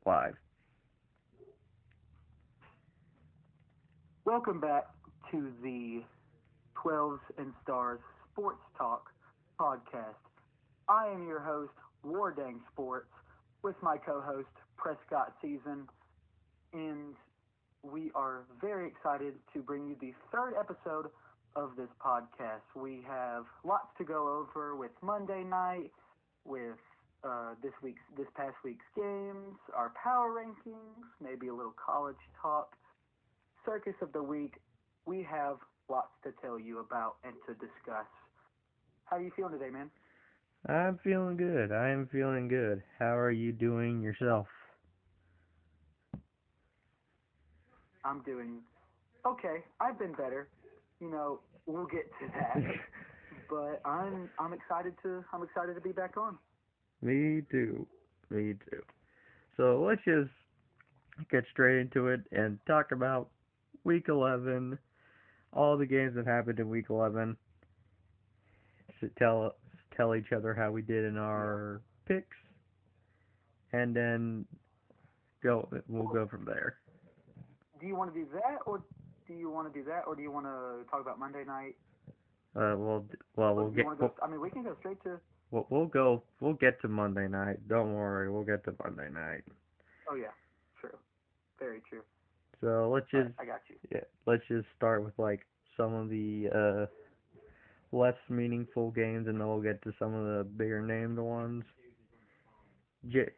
live. Welcome back to the 12's and Stars Sports Talk podcast. I am your host, Wardang Sports, with my co-host, Prescott Season, and we are very excited to bring you the third episode of this podcast. We have lots to go over with Monday night, with this past week's games, our power rankings, maybe a little college talk, circus of the week. We have lots to tell you about and to discuss. How are you feeling today, man? I'm feeling good. I am feeling good. How are you doing yourself? I'm doing okay. I've been better. We'll get to that. But I'm excited to be back on. Me too. Me too. So let's just get straight into it and talk about Week 11, all the games that happened in Week 11. To tell each other how we did in Yeah. our picks, and then we'll go from there. Do you want to do that, or do you want to talk about Monday night? Uh, we'll well Or we'll do you get want to go? I mean, we can go straight to. we'll get to Monday night. Don't worry, we'll get to Monday night. Oh yeah, true, very true. So All right, I got you. let's just start with like some of the less meaningful games, and then we'll get to some of the bigger named ones. J-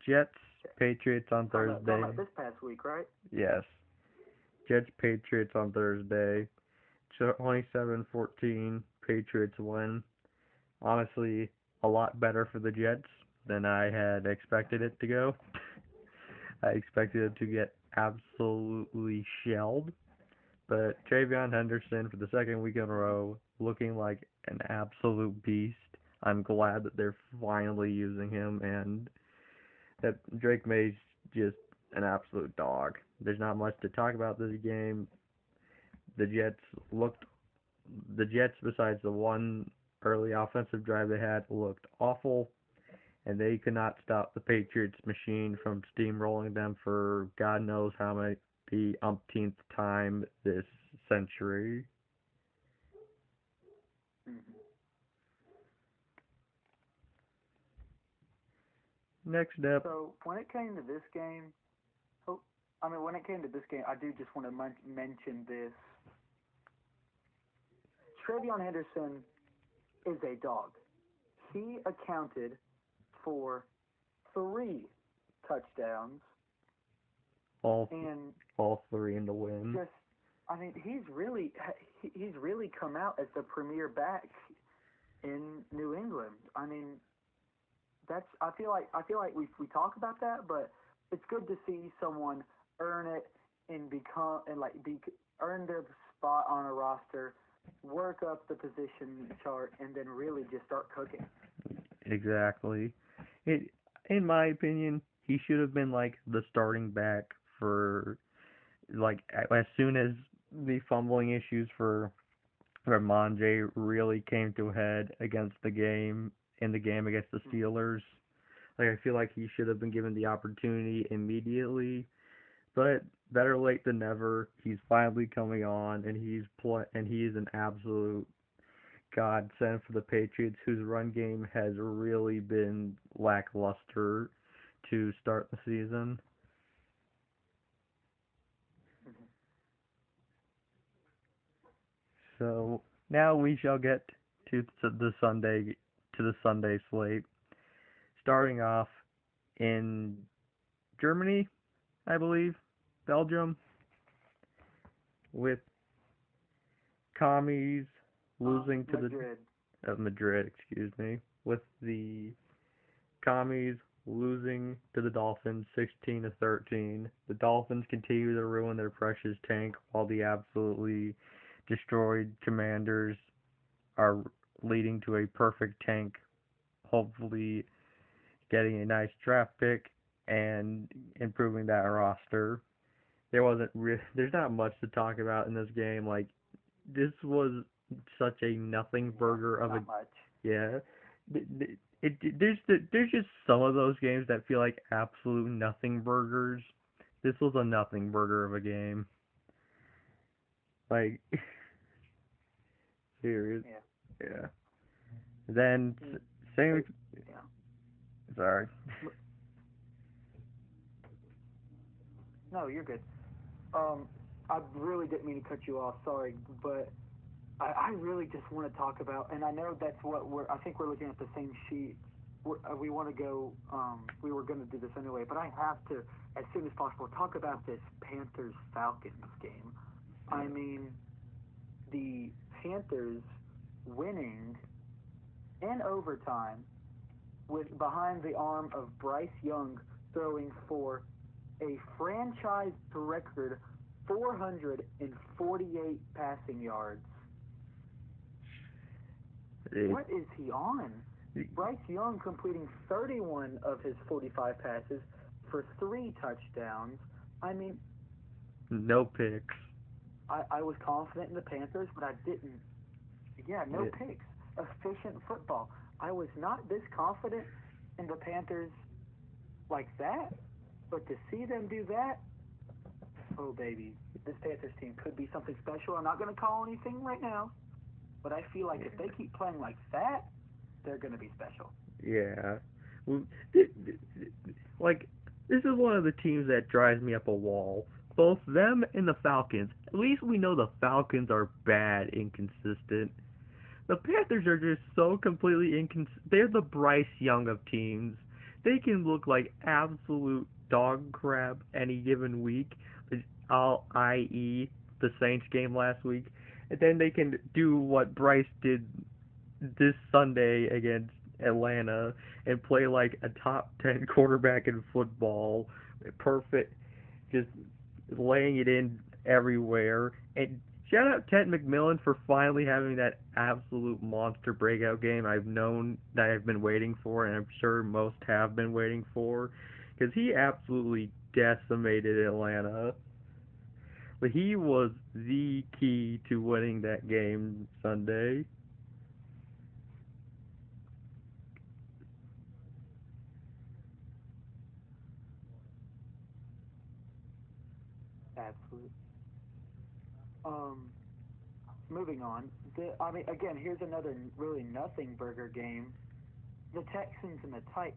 Jets Okay. Patriots on Talking Thursday. about this past week, right? Yes, Jets Patriots on Thursday. 27-14, Patriots win. Honestly, a lot better for the Jets than I had expected it to go. I expected it to get absolutely shelled, but Travion Henderson for the second week in a row looking like an absolute beast. I'm glad that they're finally using him and that Drake May's just an absolute dog. There's not much to talk about this game. The Jets looked the Jets, besides the one early offensive drive they had, looked awful, and they could not stop the Patriots machine from steamrolling them for God knows how many the umpteenth time this century. Mm-hmm. Next up, So when it came to this game, oh, when it came to this game, I do just want to mention this. Trevion Henderson is a dog. He accounted for three touchdowns, all and all three in the win. just, he's really come out as the premier back in New England. I feel like we talk about that, but it's good to see someone earn it and become and like be earn their spot on a roster, work up the position chart, and then really just start cooking. Exactly. It, in my opinion, he should have been like the starting back for like as soon as the fumbling issues for Ramondre really came to a head against the game in the game against the Mm-hmm. Steelers. Like I feel like he should have been given the opportunity immediately, but better late than never. He's finally coming on, and he's an absolute godsend for the Patriots, whose run game has really been lackluster to start the season. Mm-hmm. So now we shall get to the Sunday slate. Starting off in Germany, I believe, Belgium, with commies losing to the Madrid. Madrid, excuse me, with the commies losing to the Dolphins 16-13. The Dolphins continue to ruin their precious tank while the absolutely destroyed Commanders are leading to a perfect tank, hopefully getting a nice draft pick and improving that roster. There's not much to talk about in this game. Like this was such a nothing Yeah, burger of a not much. yeah. there's just some of those games that feel like absolute nothing burgers. This was a nothing burger of a game. Like serious, Yeah. yeah. Then Mm, same. yeah. Sorry. M- No, you're good. Um, I really didn't mean to cut you off. Sorry, but I really just want to talk about, and I know that's what I think we're looking at the same sheet. We want to go. We were going to do this anyway, but I have to, as soon as possible, talk about this Panthers Falcons game. I mean, the Panthers winning in overtime with behind the arm of Bryce Young throwing for a franchise record 448 passing yards. It, What is he on? Bryce Young completing 31 of his 45 passes for 3 touchdowns. I mean, no picks. I was confident in the Panthers, but I didn't. Yeah, no It, picks. Efficient football. I was not this confident in the Panthers like that, but to see them do that, oh baby, this Panthers team could be something special. I'm not going to call anything right now, but I feel like if they keep playing like that, they're going to be special. yeah. Well, th- th- like this is one of the teams that drives me up a wall. Both them and the Falcons. At least we know the Falcons are bad, inconsistent. The Panthers are just so completely inconsistent. They're the Bryce Young of teams. They can look like absolute dog crap any given week, i.e., the Saints game last week. And then they can do what Bryce did this Sunday against Atlanta and play like a top 10 quarterback in football. Perfect, just laying it in everywhere. And shout out Ted McMillan for finally having that absolute monster breakout game I've known that I've been waiting for, and I'm sure most have been waiting for, because he absolutely decimated Atlanta. But he was the key to winning that game Sunday. Absolutely. Um, moving on. I mean, again, here's another really nothing burger game. The Texans and the Titans.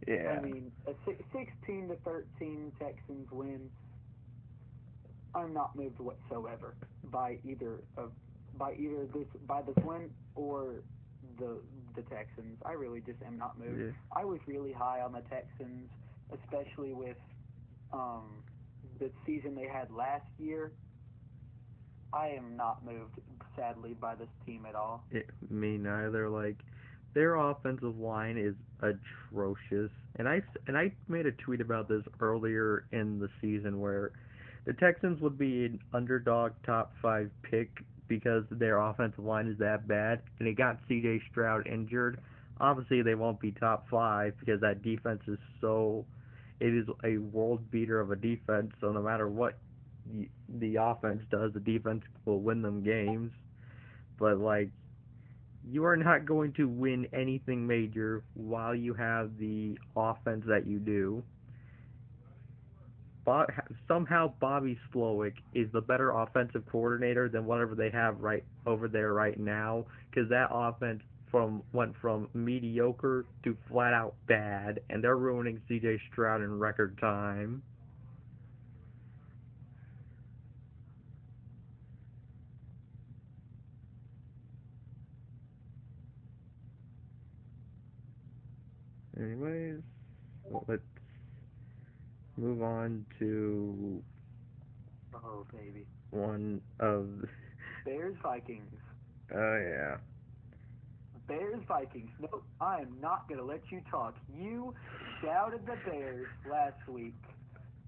I Yeah. mean, a 16-13 Texans win. I'm not moved whatsoever by either of by this win or the the Texans. I really just am not moved. Yeah. I was really high on the Texans, especially with um, the season they had last year. I am not moved, sadly, by this team at all. Me neither. Like their offensive line is atrocious, and I made a tweet about this earlier in the season where the Texans would be an underdog top five pick because their offensive line is that bad, and it got C.J. Stroud injured. Obviously, they won't be top five because that defense is so. It is a world beater of a defense. So no matter what the offense does, the defense will win them games. But like you are not going to win anything major while you have the offense that you do. Bob, somehow Bobby Slowick is the better offensive coordinator than whatever they have right over there right now, because that offense went from mediocre to flat out bad, and they're ruining C.J. Stroud in record time. Anyways, let's move on to Oh baby, one of. Bears Vikings. Oh yeah. Bears Vikings. Nope, I am not gonna let you talk. You shouted the Bears last week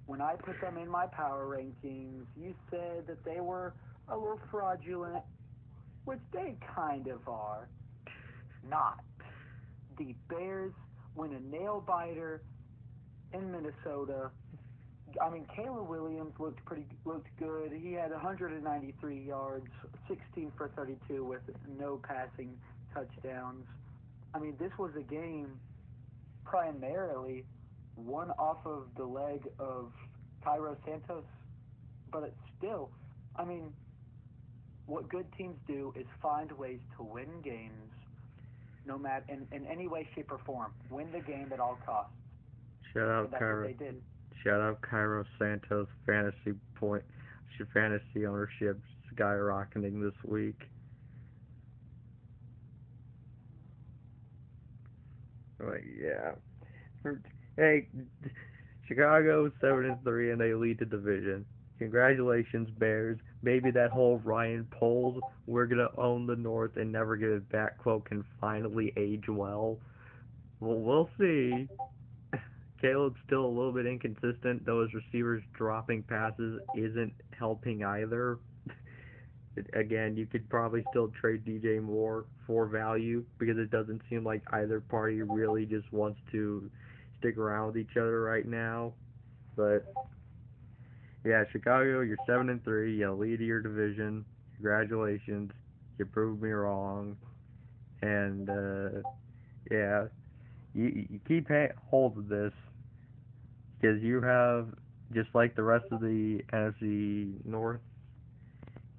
when I put them in my power rankings. You said that they were a little fraudulent, which they kind of are. Not. The Bears win a nail biter in Minnesota. I mean, Caleb Williams looked good. He had 193 yards, 16 for 32 with no passing touchdowns. I mean, this was a game primarily won off of the leg of Cairo Santos, but it's still, I mean, what good teams do is find ways to win games, no matter in any way, shape, or form. Win the game at all costs, Shout and out that's what Cairo. they did. Shout out Cairo Santos. Fantasy ownership skyrocketing this week. Like, yeah. Hey, Chicago 7-3 and they lead the division. Congratulations, Bears. Maybe that whole Ryan Poles, we're gonna own the North and never give it back quote can finally age well. Well, we'll see. Caleb's still a little bit inconsistent, though his receivers dropping passes isn't helping either. Again, you could probably still trade DJ Moore for value because it doesn't seem like either party really just wants to stick around with each other right now. But yeah, Chicago, you're 7-3. You lead your division. Congratulations. You proved me wrong. And yeah, you keep hold of this because you have just like the rest of the NFC North.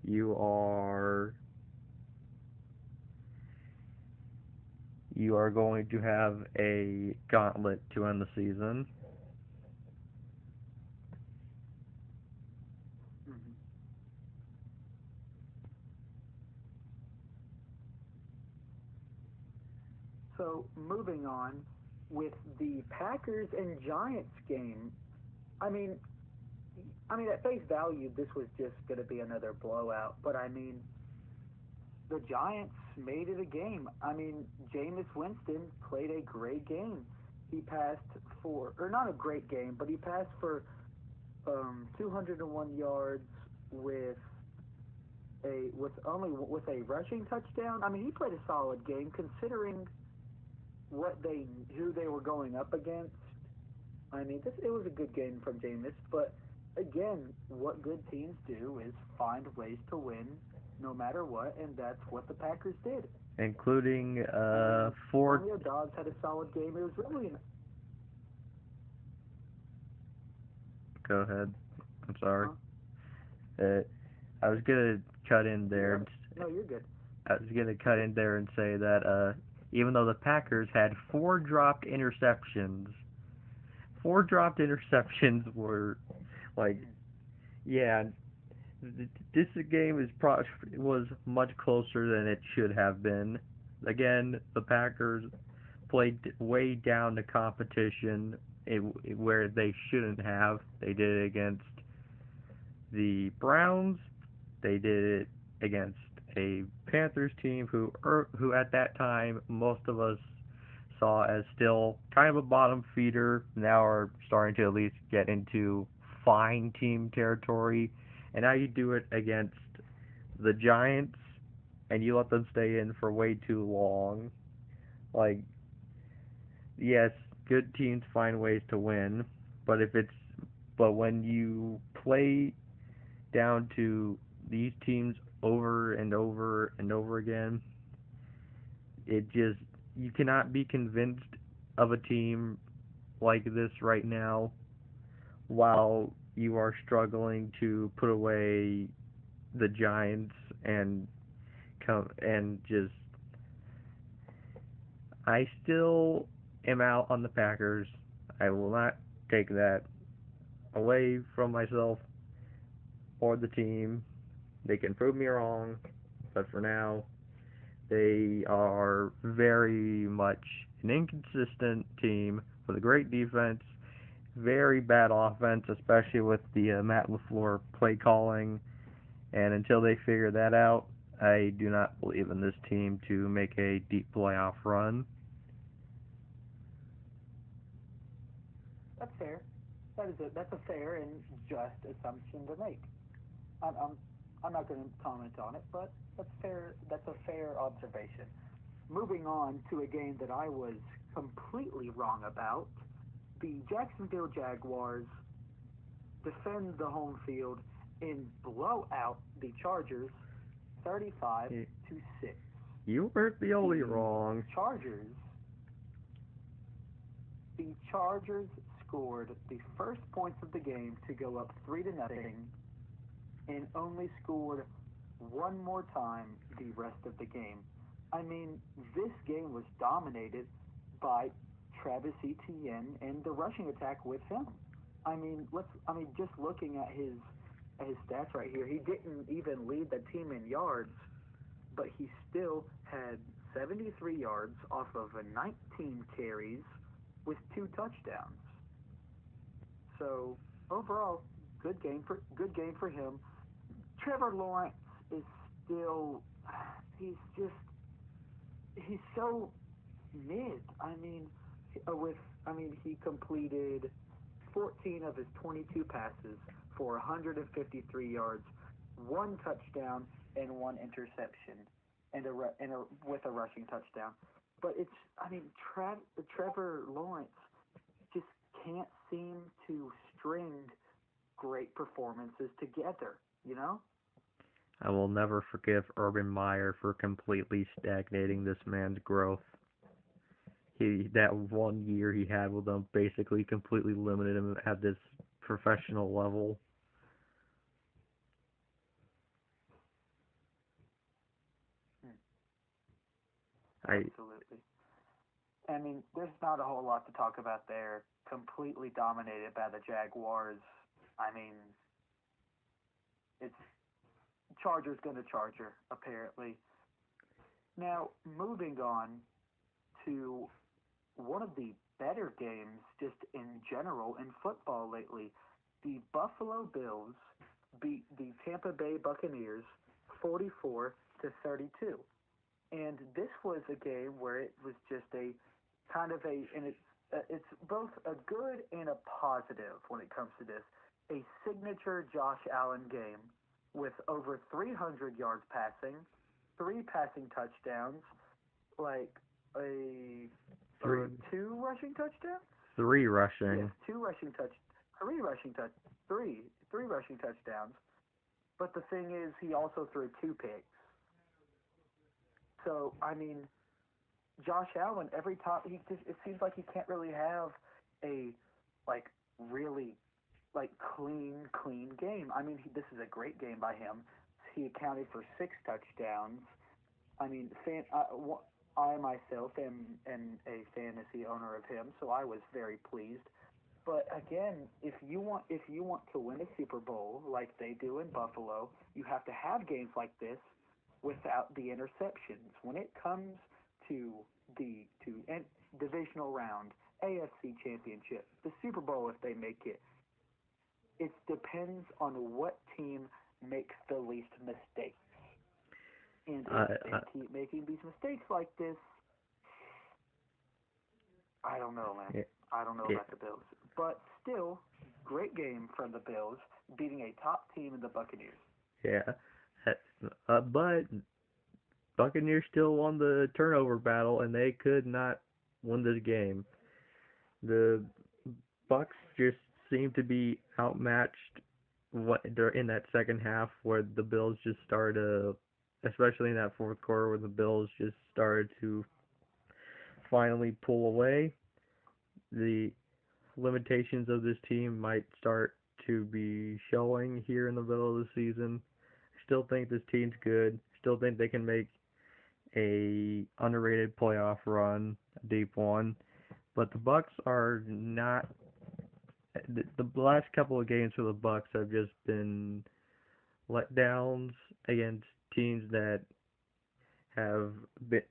You are you are going to have a gauntlet to end the season. Hmm. So moving on with the Packers and Giants game. I mean, I mean, at face value, this was just going to be another blowout. But I mean, the Giants made it a game. I mean, Jameis Winston played a great game. He passed for, or not a great game, but he passed for 201 yards with with a rushing touchdown. I mean, he played a solid game considering what they who they were going up against. I mean, it was a good game from Jameis, but again, what good teams do is find ways to win no matter what, and that's what the Packers did. Including I mean, four. Romeo Dobbs had a solid game. It was really an Go ahead. I'm sorry. huh? Uh, I was gonna cut in You there. are no, you're good. I was gonna cut in there and say that even though the Packers had four dropped interceptions were like, yeah, this game was much closer than it should have been. Again, the Packers played way down the competition where they shouldn't have. They did it against the Browns. They did it against a Panthers team who at that time most of us saw as still kind of a bottom feeder. Now are starting to at least get into fine team territory. And now you do it against the Giants and you let them stay in for way too long. Like, yes, good teams find ways to win, but if it's but when you play down to these teams over and over and over again, it just you cannot be convinced of a team like this right now while you are struggling to put away the Giants and come and just I still am out on the Packers. I will not take that away from myself or the team. They can prove me wrong, but for now, they are very much an inconsistent team with a great defense, very bad offense, especially with the Matt LaFleur play calling. And until they figure that out, I do not believe in this team to make a deep playoff run. That's fair. That's a fair and just assumption to make. I'm I'm, I'm not going to comment on it, but that's fair. That's a fair observation. Moving on to a game that I was completely wrong about, the Jacksonville Jaguars defend the home field and blow out the Chargers 35 to 6. You weren't the only The wrong. Chargers The Chargers scored the first points of the game to go up 3-0 and only scored one more time the rest of the game. I mean, this game was dominated by Travis Etienne and the rushing attack with him. Just looking at his stats right here, he didn't even lead the team in yards, but he still had 73 yards off of a 19 carries with two touchdowns. So overall, good game for him. Trevor Lawrence is still he's just he's so mid. With he completed 14 of his 22 passes for 153 yards, one touchdown and one interception, and with a rushing touchdown. But Trevor Lawrence just can't seem to string great performances together. You know? I will never forgive Urban Meyer for completely stagnating this man's growth. That 1 year he had with them basically completely limited him at this professional level. Hmm, I absolutely. There's not a whole lot to talk about there. Completely dominated by the Jaguars. I mean, it's Chargers gonna Charger apparently. Now moving on to one of the better games just in general in football lately. The Buffalo Bills beat the Tampa Bay Buccaneers 44-32. And this was a game where it was just a kind of a and it's both a good and a positive when it comes to this. A signature Josh Allen game with over 300 yards passing, three passing touchdowns, like a three, two rushing touchdowns. three Yes, rushing. three rushing touch, three rushing touchdowns. But the thing is, he also threw two picks. So Josh Allen every time it seems like he can't really have a like really clean game. This is a great game by him. He accounted for six touchdowns. I mean, I myself am a fantasy owner of him, so I was very pleased. But again, if you want to win a Super Bowl like they do in Buffalo, you have to have games like this without the interceptions. When it comes to the divisional round, AFC Championship, the Super Bowl if they make it, it depends on what team makes the least mistakes. And if I, they I keep making these mistakes like this, I don't know, man. it, I don't know it, about the Bills. But still, great game from the Bills, beating a top team in the Buccaneers. yeah. But Buccaneers still won the turnover battle, and they could not win this game. The Bucks just seemed to be outmatched in that second half, where the Bills just started, especially in that fourth quarter, where the Bills just started to finally pull away. The limitations of this team might start to be showing here in the middle of the season. Still think this team's good. Still think they can make a underrated playoff run, a deep one. But the Bucks are not. The last couple of games for the Bucks have just been letdowns against teams that have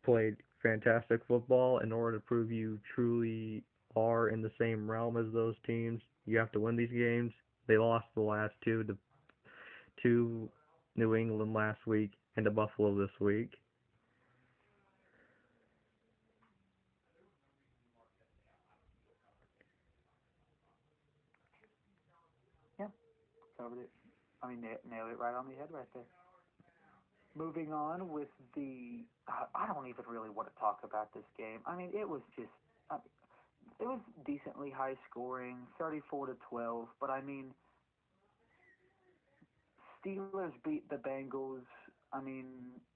played fantastic football. In order to prove you truly are in the same realm as those teams, you have to win these games. They lost the last two to New England last week and to Buffalo this week. Yeah, covered it. Nailed it right on the head right there. Moving on with I don't even really want to talk about this game. Uh, it was decently high scoring, 34-12. But Steelers beat the Bengals.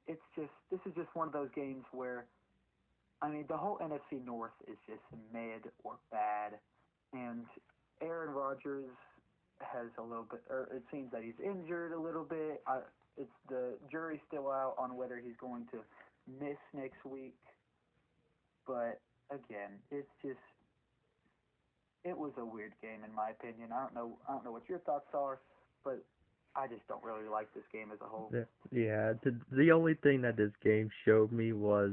It's just this is just one of those games where I mean, the whole NFC North is just mid or bad, and Aaron Rodgers has a little bit, or it seems that he's injured a little bit. It's the jury's still out on whether he's going to miss next week. But again, it's just it was a weird game in my opinion. I don't know what your thoughts are, but I just don't really like this game as a whole. Yeah, the only thing that this game showed me was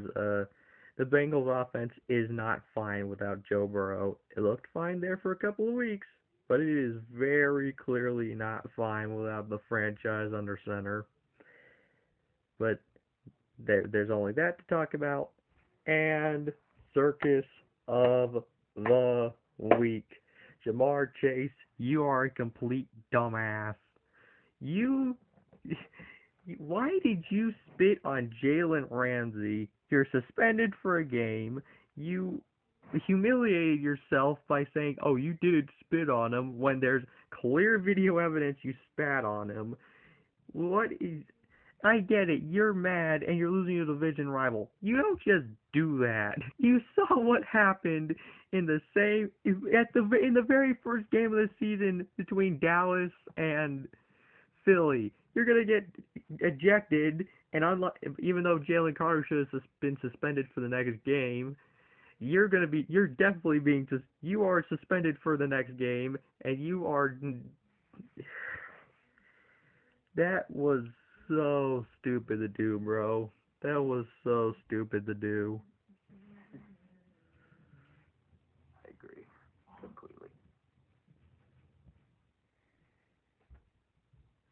the Bengals offense is not fine without Joe Burrow. It looked fine there for a couple of weeks, but it is very clearly not fine without the franchise under center. But there's only that to talk about. And circus of the week. Jamar Chase, you are a complete dumbass. You Why did you spit on Jalen Ramsey? You're suspended for a game. You humiliated yourself by saying, "Oh, you did spit on him," when there's clear video evidence you spat on him. What is? I get it. You're mad and you're losing a division rival. You don't just do that. You saw what happened in the same in the very first game of the season between Dallas and Philly. You're gonna get ejected, and even though Jalen Carter should have been suspended for the next game, you're definitely you are suspended for the next game, and you are. That was so stupid to do, bro. That was so stupid to do. I agree completely.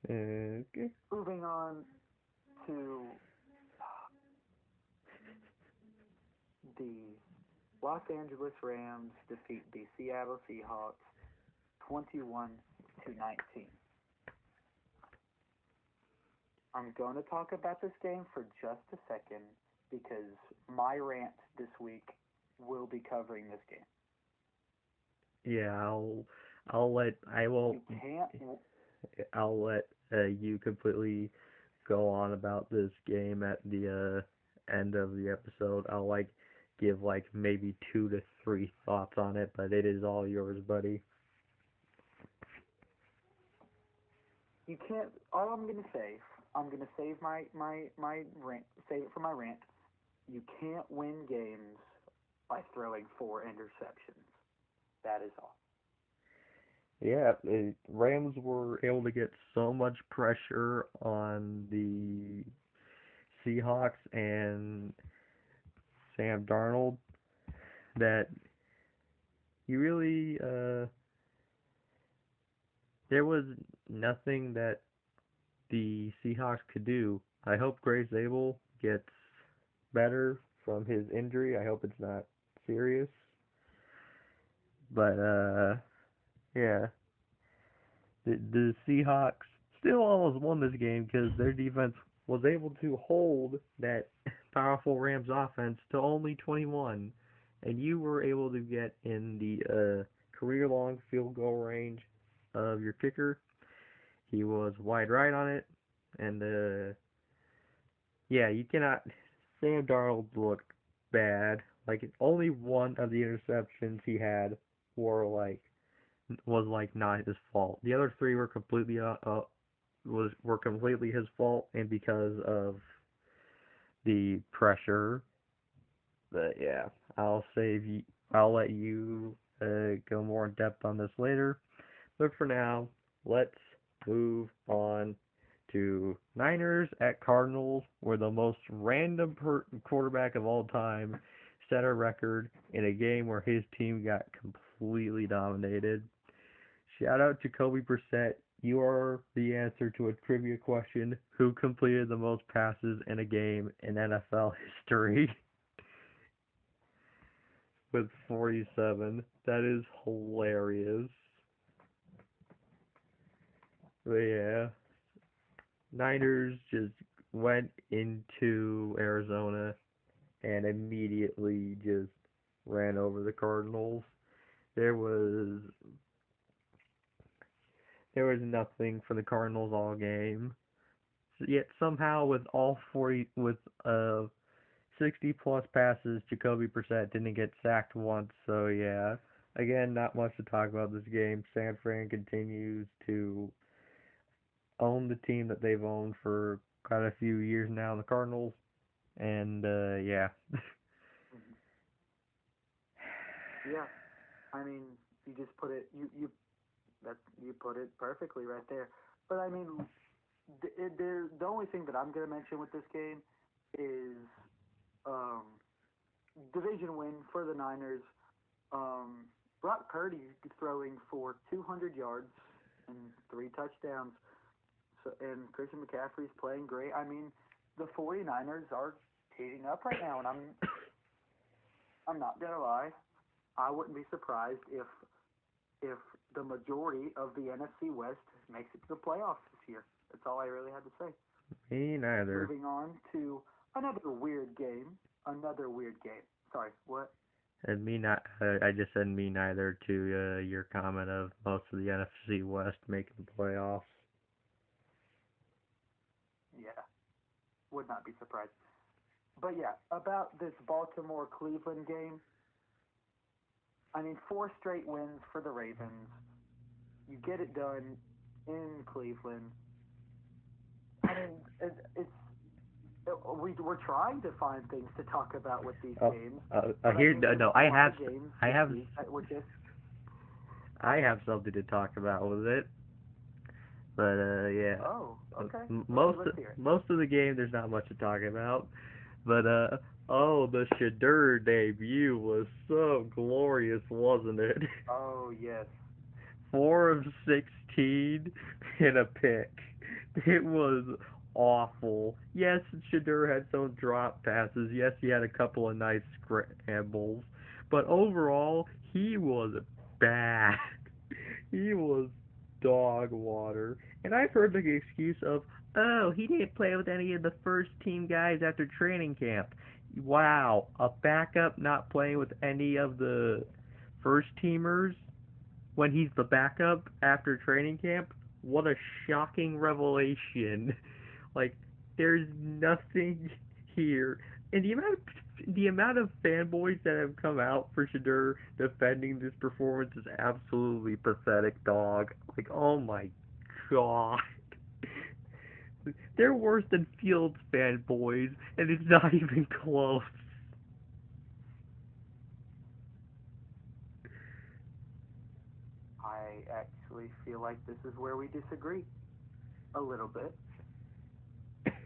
Okay. Moving on to the Los Angeles Rams defeat the Seattle Seahawks 21-19. I'm going to talk about this game for just a second because my rant this week will be covering this game. Yeah, I'll let I will You can't. I'll let you completely go on about this game at the end of the episode. I'll give maybe 2 to 3 thoughts on it, but it is all yours, buddy. You can't. All I'm gonna say. I'm gonna save my rant. Save it for my rant. You can't win games by throwing 4 interceptions. That is all. Yeah, Rams were able to get so much pressure on the Seahawks and Sam Darnold that you really there was nothing that the Seahawks could do. I hope Gray Zabel gets better from his injury. I hope it's not serious. But yeah, the Seahawks still almost won this game because their defense was able to hold that powerful Rams offense to only 21, and you were able to get in the career-long field goal range of your kicker. He was wide right on it, and yeah, you cannot. Sam Darnold looked bad. Like only one of the interceptions he had were was not his fault. The other three were completely his fault, and because of the pressure. But yeah, I'll save you. I'll let you go more in depth on this later. But for now, let's move on to Niners at Cardinals, where the most random quarterback of all time set a record in a game where his team got completely dominated. Shout out to Kobe Brissett. You are the answer to a trivia question: who completed the most passes in a game in NFL history? With 47. That is hilarious. But yeah, Niners just went into Arizona and immediately just ran over the Cardinals. There was there was nothing for the Cardinals all game. Yet somehow with all 40 with 60 plus passes. Jacoby Brissett didn't get sacked once, so yeah. Again, not much to talk about this game. San Fran continues to own the team that they've owned for quite a few years now, the Cardinals, and yeah. Mhm. Yeah, I mean, you just put it you put it perfectly right there. But I mean, the only thing that I'm gonna mention with this game is um, division win for the Niners. Um, Brock Purdy throwing for 200 yards and 3 touchdowns. So, and Christian McCaffrey's playing great. I mean, the 49ers are heating up right now, and I'm not gonna lie. I wouldn't be surprised if the majority of the NFC West makes it to the playoffs this year. That's all I really had to say. Me neither. Moving on to another weird game. Another weird game. Sorry, what? And me not. I just said me neither to your comment of most of the NFC West making the playoffs. Yeah, would not be surprised. But yeah, about this Baltimore Cleveland game. I mean, 4 straight wins for the Ravens. You get it done in Cleveland. I mean, we're trying to find things to talk about with these Oh, games, but I here mean, there's no. a lot of games I this have, week that were just I have something to talk about with it. But yeah, oh, okay, okay, most let's hear it. most of the game there's not much to talk about. But oh, the Shadur debut was so glorious, wasn't it? Oh yes, 4 of 16 and a pick. It was awful. Yes, Shadur had some drop passes. Yes, he had a couple of nice scrambles. But overall, he was bad. He was dog water. And I've heard the excuse of, oh, he didn't play with any of the first team guys after training camp. Wow, a backup not playing with any of the first teamers when he's the backup after training camp? What a shocking revelation. Like, there's nothing here. And the amount of fanboys that have come out for Shadur defending this performance is absolutely pathetic, dog. Like, oh my god. They're worse than Fields fanboys, and it's not even close. I actually feel like this is where we disagree a little bit.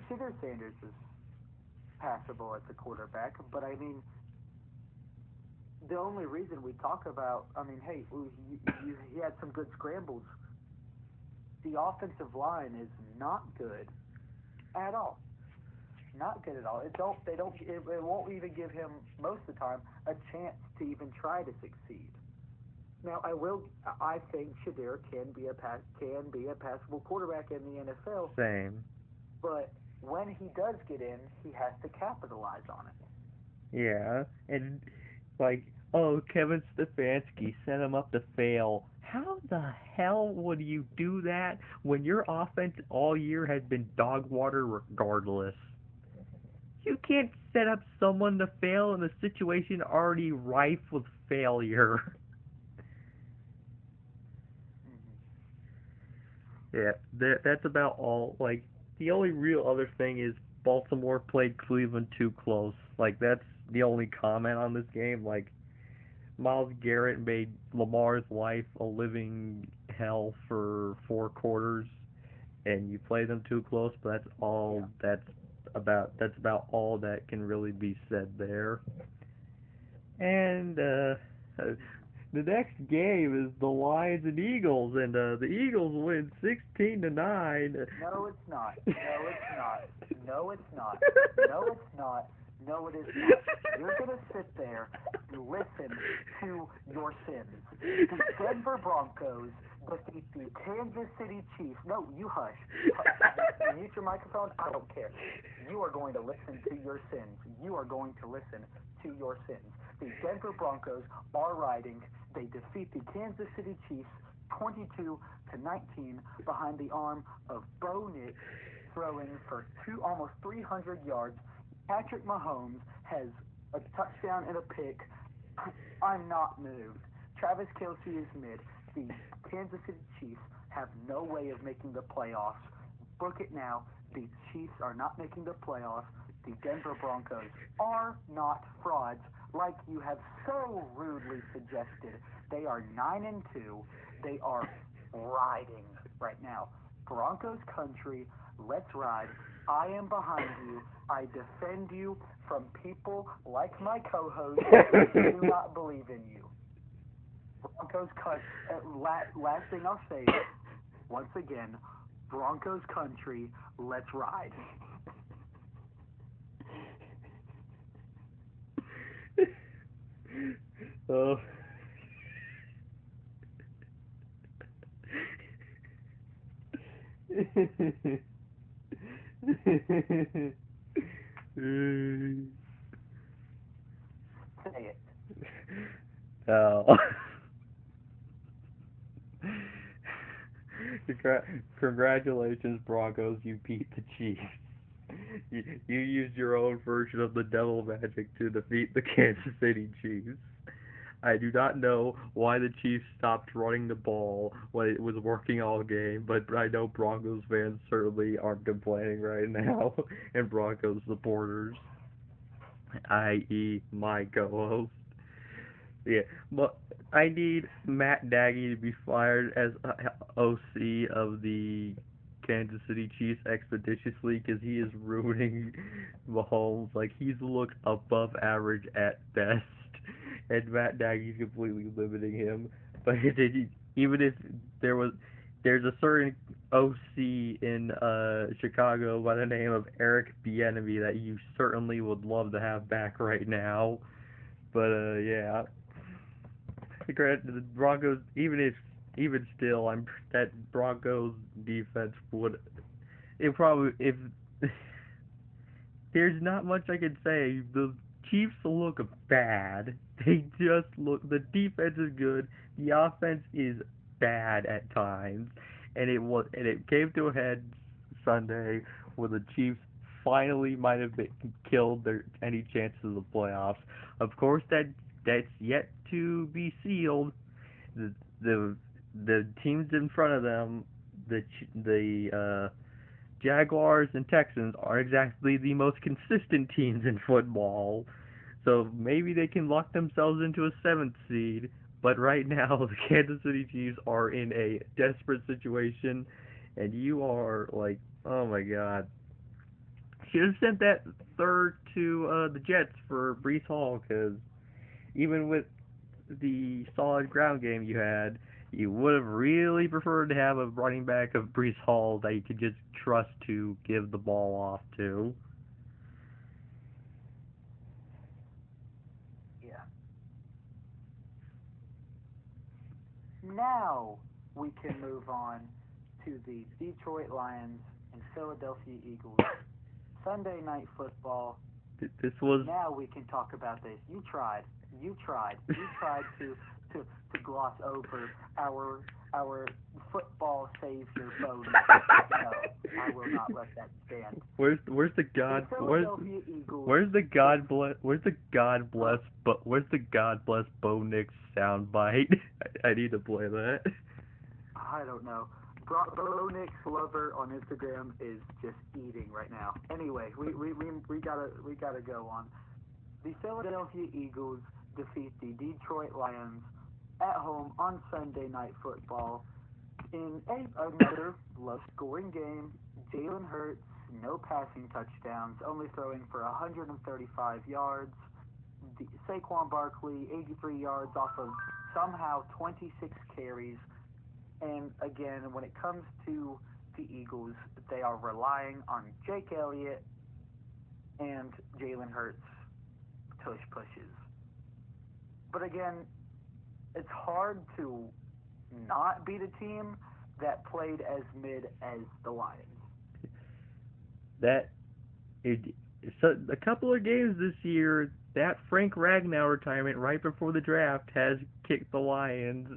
Shedeur Sanders is passable at the quarterback, but I mean, the only reason we talk about, I mean, hey, he had some good scrambles. The offensive line is not good at all. Not good at all. It won't even give him most of the time a chance to even try to succeed. Now, I think Shadir can be a passable quarterback in the NFL, Same. but when he does get in, he has to capitalize on it. Yeah, and like, oh, Kevin Stefanski set him up to fail. How the hell would you do that when your offense all year has been dog water regardless? You can't set up someone to fail in a situation already rife with failure. Hmm. Yeah, that's about all. Like, the only real other thing is Baltimore played Cleveland too close. Like, that's the only comment on this game. Like, Miles Garrett made Lamar's life a living hell for 4 quarters, and you play them too close. But that's all. Yeah. That's about all that can really be said there. And the next game is the Lions and Eagles, and the Eagles win 16-9. No, it's not. No, it's not. No, it's not. No, it's not. No, it is not. You're going to sit there and listen to your sins. The Denver Broncos defeat the Kansas City Chiefs. No, you hush. Hush. Mute your microphone. I don't care. You are going to listen to your sins. You are going to listen to your sins. The Denver Broncos are riding. They defeat the Kansas City Chiefs 22-19 behind the arm of Bo Nix, throwing for almost 300 yards Patrick Mahomes has a touchdown and a pick. I'm not moved. Travis Kelce is mid. The Kansas City Chiefs have no way of making the playoffs. Book it now. The Chiefs are not making the playoffs. The Denver Broncos are not frauds, like you have so rudely suggested. They are 9-2. They are riding right now. Broncos country, let's ride. I am behind you. I defend you from people like my co-host who do not believe in you. Broncos country. Last thing I'll say is, once again, Broncos country, let's ride. Oh. Say it. Oh. Congratulations, Broncos, you beat the Chiefs. You used your own version of the devil magic to defeat the Kansas City Chiefs. I do not know why the Chiefs stopped running the ball when it was working all game, but I know Broncos fans certainly aren't complaining right now, and Broncos supporters, i.e. my co-host. Yeah, but I need Matt Nagy to be fired as OC of the Kansas City Chiefs expeditiously because he is ruining Mahomes. Like, he's looked above average at best, and Matt Nagy's completely limiting him. But even if there was, there's a certain OC in Chicago by the name of Eric Bieniemy that you certainly would love to have back right now. But yeah, the Broncos, even still, I'm that Broncos defense would it probably if there's not much I can say. The Chiefs look bad. They just look. The defense is good. The offense is bad at times, and it came to a head Sunday where the Chiefs finally might have killed their any chances of the playoffs. Of course, that's yet to be sealed. The the the teams in front of them, the Jaguars and Texans are exactly the most consistent teams in football. So maybe they can lock themselves into a seventh seed. But right now, the Kansas City Chiefs are in a desperate situation, and you are like, oh my God. Should have sent that third to the Jets for Brees Hall, because even with the solid ground game you had, you would have really preferred to have a running back of Brees Hall that you could just trust to give the ball off to. Yeah. Now we can move on to the Detroit Lions and Philadelphia Eagles. Sunday night football. This was Now we can talk about this. You tried. You tried. You tried to gloss over our football savior Bo Nix. No, I will not let that stand. where's the God The Philadelphia Eagles. where's the God bless Bo Nix soundbite? I need to play that. I don't know. Bo Nix lover on Instagram is just eating right now. Anyway, we gotta go on. The Philadelphia Eagles defeat the Detroit Lions at home on Sunday Night Football in another low-scoring game. Jalen Hurts, no passing touchdowns, only throwing for 135 yards. Saquon Barkley, 83 yards off of somehow 26 carries. And again, when it comes to the Eagles, they are relying on Jake Elliott and Jalen Hurts tush pushes. But again, it's hard to not beat a team that played as mid as the Lions. That it so a couple of games this year, that Frank Ragnow retirement right before the draft has kicked the Lions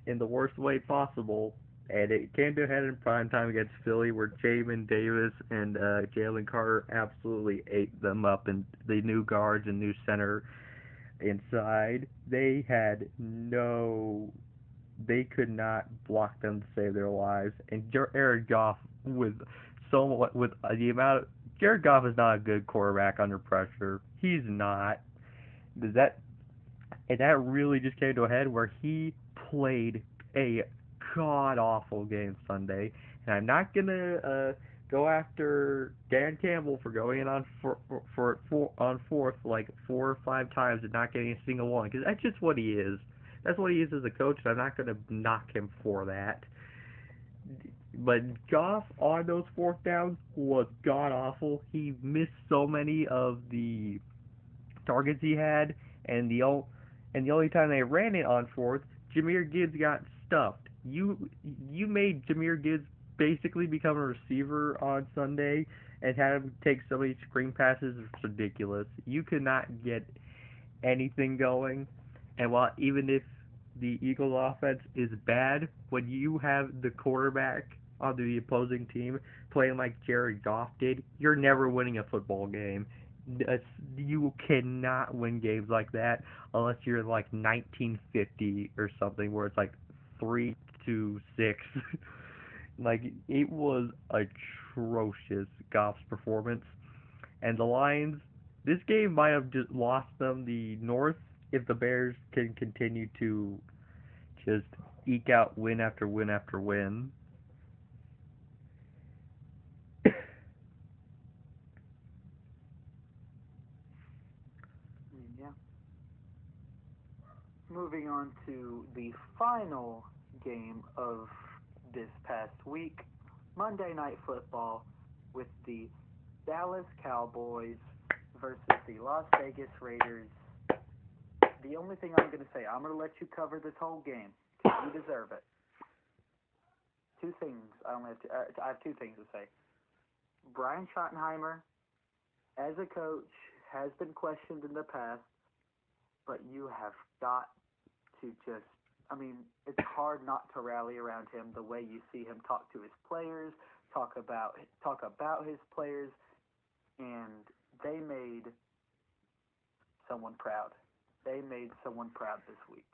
in the worst way possible. And it came to a head in prime time against Philly, where Jamin Davis and Jalen Carter absolutely ate them up, and the new guards and new center inside. They could not block them to save their lives. And Jared Goff, with the amount of Jared Goff is not a good quarterback under pressure. He's not. That and that really just came to a head where he played a god awful game Sunday. And I'm not gonna go after Dan Campbell for going in on on fourth like 4 or 5 times and not getting a single one, because that's just what he is. That's what he is as a coach, and I'm not gonna knock him for that. But Goff on those fourth downs was god awful. He missed so many of the targets he had, and the only time they ran it on fourth, Jahmyr Gibbs got stuffed. You made Jahmyr Gibbs basically become a receiver on Sunday and had him take so many screen passes. It's ridiculous. You could not get anything going. And while even if the Eagles offense is bad, when you have the quarterback on the opposing team playing like Jared Goff did, you're never winning a football game. You cannot win games like that unless you're in like 1950 or something, where it's like 3-6. Like, it was atrocious, Goff's performance. And the Lions, this game might have just lost them the North if the Bears can continue to just eke out win after win after win. Yeah. Moving on to the final game of this past week, Monday Night Football, with the Dallas Cowboys versus the Las Vegas Raiders. The only thing I'm going to say, I'm going to let you cover this whole game because you deserve it. Two things. I have two things to say. Brian Schottenheimer, as a coach, has been questioned in the past, but you have got to just. I mean, it's hard not to rally around him the way you see him talk to his players, talk about his players, and they made someone proud. They made someone proud this week.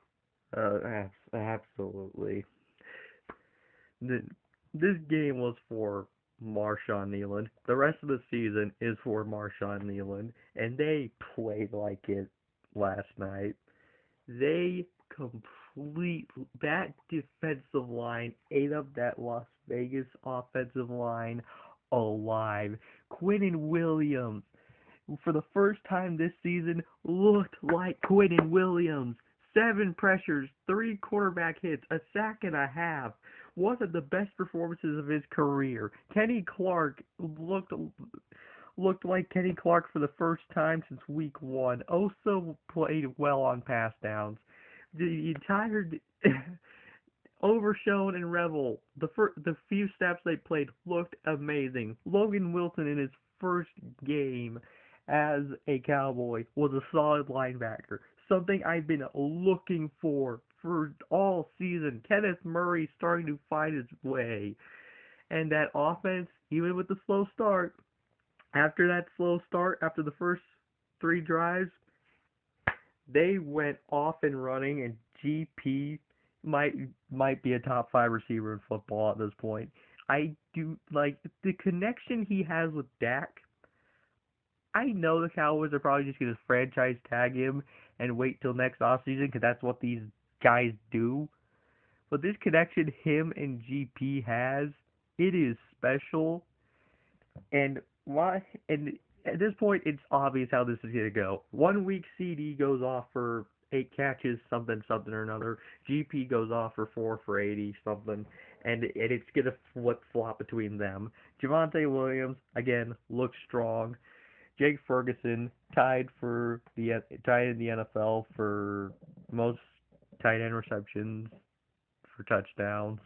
Absolutely. This game was for Marshawn Nealon. The rest of the season is for Marshawn Nealon, and they played like it last night. They complete that defensive line ate up that Las Vegas offensive line alive. Quinnen Williams, for the first time this season, looked like Quinnen Williams. 7 pressures, 3 quarterback hits, a sack and a half. One of the best performances of his career. Kenny Clark looked like Kenny Clark for the first time since week 1. Also played well on pass downs. The entire Overshone and Revel, the few snaps they played looked amazing. Logan Wilson in his first game as a Cowboy was a solid linebacker. Something I've been looking for all season. Kenneth Murray starting to find his way. And that offense, even with the slow start, after the first 3 drives, they went off and running, and GP might might be a top 5 receiver in football at this point. I do like the connection he has with Dak. I know the Cowboys are probably just going to franchise tag him and wait till next offseason because that's what these guys do. But this connection him and GP has, it is special. And why? And at this point, it's obvious how this is going to go. 1 week, CD goes off for 8 catches, something, something or another. GP goes off for 4 for 80, something, and it's going to flip flop between them. Javonte Williams again looks strong. Jake Ferguson tied in the NFL for most tight end receptions for touchdowns.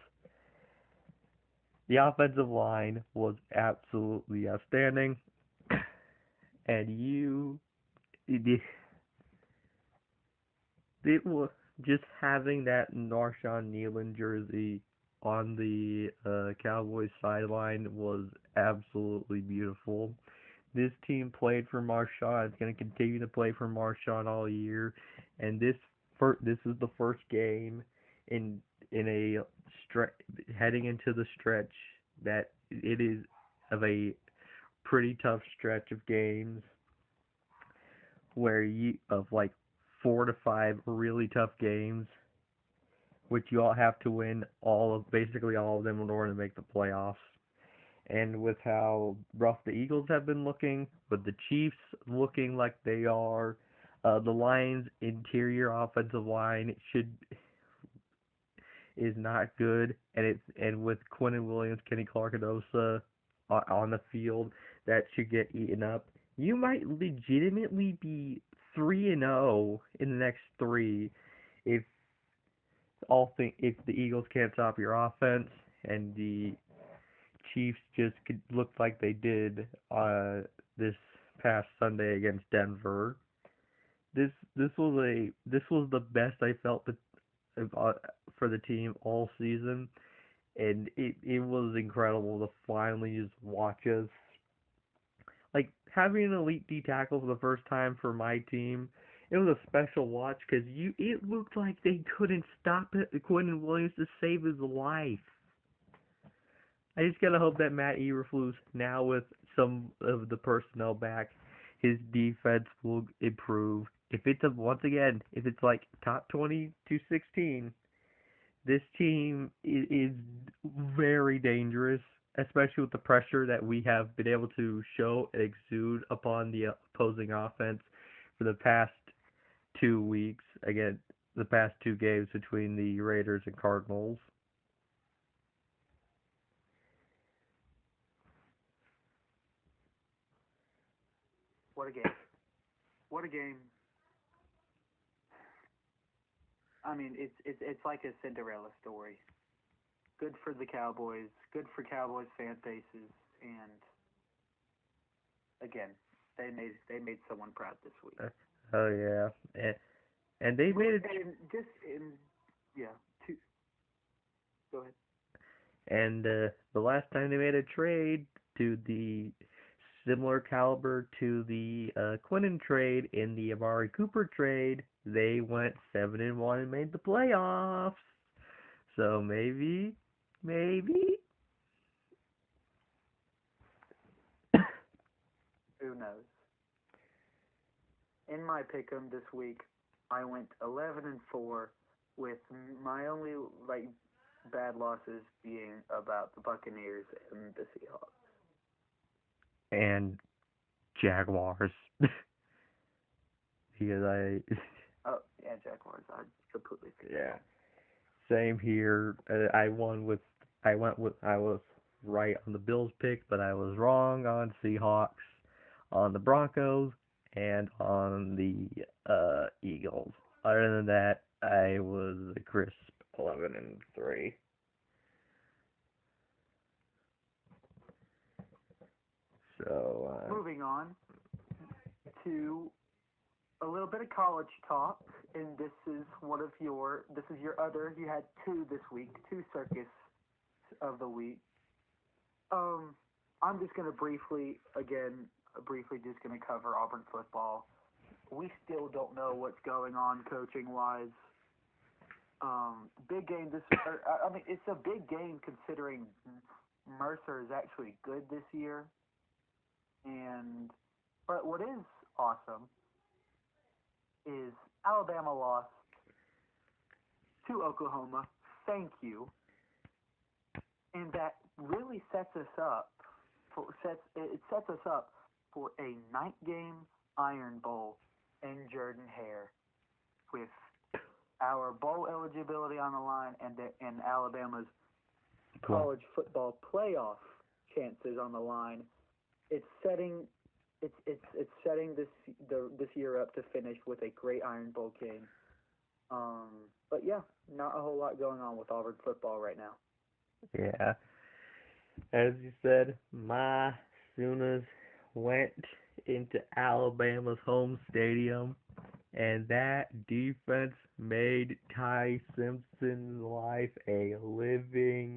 The offensive line was absolutely outstanding, and it was just having that Marshawn Nealon jersey. on the Cowboys sideline was absolutely beautiful. This team played for Marshawn. It's going to continue to play for Marshawn all year, and this is the first game in a stretch heading into the stretch that it is of a pretty tough stretch of games where you of like 4 to 5 really tough games, which you all have to win basically all of them in order to make the playoffs. And with how rough the Eagles have been looking, with the Chiefs looking like they are, the Lions' interior offensive line should is not good, and with Quentin Williams, Kenny Clark, and Osa on the field, that should get eaten up. You might legitimately be 3-0 in the next three if if the Eagles can't stop your offense and the Chiefs just looked like they did this past Sunday against Denver. This was the best I felt uh, for the team all season, and it was incredible to finally just watch us like having an elite D tackle for the first time for my team. It was a special watch because it looked like they couldn't stop it, Quentin Williams to save his life. I just gotta hope that Matt Eberflus, now with some of the personnel back, his defense will improve. If it's once again, if it's like top 20 to 16, this team is very dangerous, especially with the pressure that we have been able to show and exude upon the opposing offense for the past 2 weeks. Again, the past two games between the Raiders and Cardinals. What a game! What a game! I mean, it's like a Cinderella story. Good for the Cowboys. Good for Cowboys fan bases. And again, they made someone proud this week. Oh yeah, and they made it. And just in yeah, two. Go ahead. And the last time they made a trade to the similar caliber to the Quinton trade in the Amari Cooper trade, they went 7-1 and made the playoffs. So maybe. Who knows? In my pick'em this week, I went 11-4 with my only like bad losses being about the Buccaneers and the Seahawks. And Jaguars. Because Oh yeah, Jaguars. I completely forgot. yeah, same here. I was right on the Bills pick, but I was wrong on Seahawks, on the Broncos, and on the Eagles. Other than that, I was a crisp 11-3. So Moving on to a little bit of college talk, and this is your other. You had two this week, two circus of the week. Um, I'm just gonna briefly just gonna cover Auburn football. We still don't know what's going on coaching wise. Big game this. I mean, it's a big game considering Mercer is actually good this year. And but what is awesome is Alabama lost to Oklahoma. Thank you, and that really sets us up for a night game Iron Bowl in Jordan Hare with our bowl eligibility on the line and Alabama's college football playoff chances on the line. It's setting this year up to finish with a great Iron Bowl game. But yeah, not a whole lot going on with Auburn football right now. yeah, as you said, my Sooners went into Alabama's home stadium, and that defense made Ty Simpson's life a living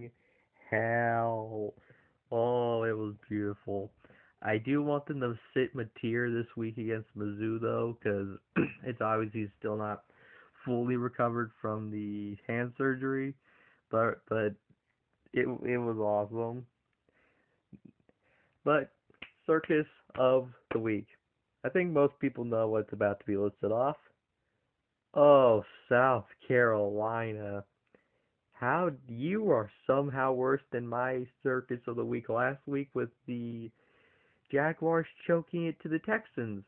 I do want them to sit Mateer this week against Mizzou though, because it's obviously still not fully recovered from the hand surgery, but it was awesome. But circus of the week. I think most people know what's about to be listed off. Oh, South Carolina. How you are somehow worse than my circus of the week last week with the Jaguars choking it to the Texans.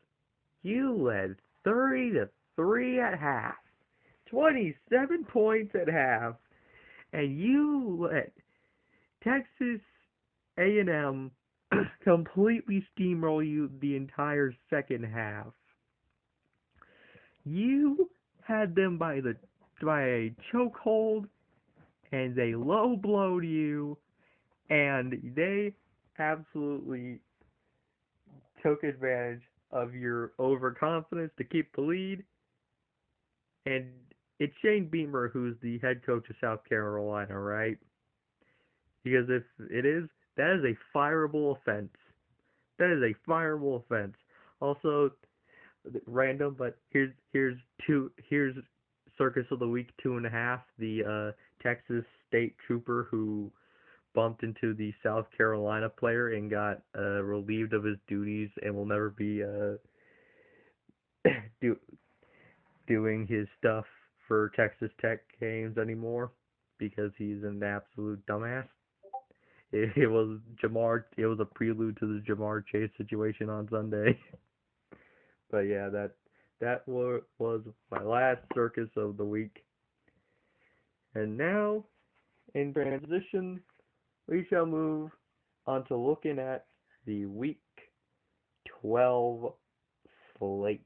You led 30-3 at half, 27 points at half, and you let Texas A&M completely steamroll you the entire second half. You had them by a chokehold, and they low blowed you, and they absolutely took advantage of your overconfidence to keep the lead. And it's Shane Beamer who's the head coach of South Carolina, right? Because if it is, that is a fireable offense. That is a fireable offense. Also, random, but here's Circus of the Week 2.5. The Texas State Trooper who bumped into the South Carolina player and got relieved of his duties and will never be do, doing his stuff for Texas Tech games anymore because he's an absolute dumbass. It was Jamar. It was a prelude to the Jamar Chase situation on Sunday. But yeah, that was my last circus of the week. And now, in transition, we shall move on to looking at the Week 12 slate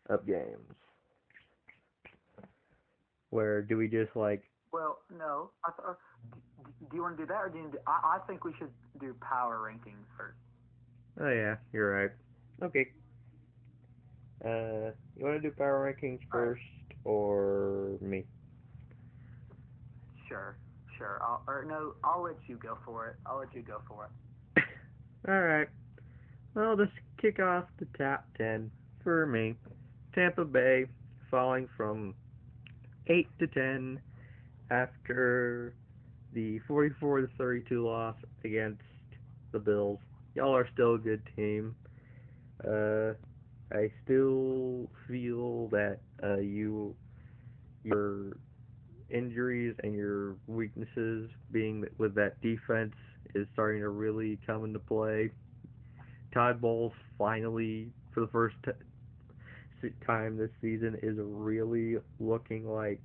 of games. Where do we just like? Well, no. Do you want to do that, or do you? I think we should do power rankings first. Oh yeah, you're right. Okay. You want to do power rankings All right. first or me? Sure. Sure. Or no, I'll let you go for it. I'll let you go for it. All right. Well, let's kick off the top 10 for me. Tampa Bay falling from 8 to 10 after the 44 to 32 loss against the Bills. Y'all are still a good team. Uh, I still feel that your injuries and your weaknesses being with that defense is starting to really come into play. Todd Bowles finally, for the first time this season, is really looking like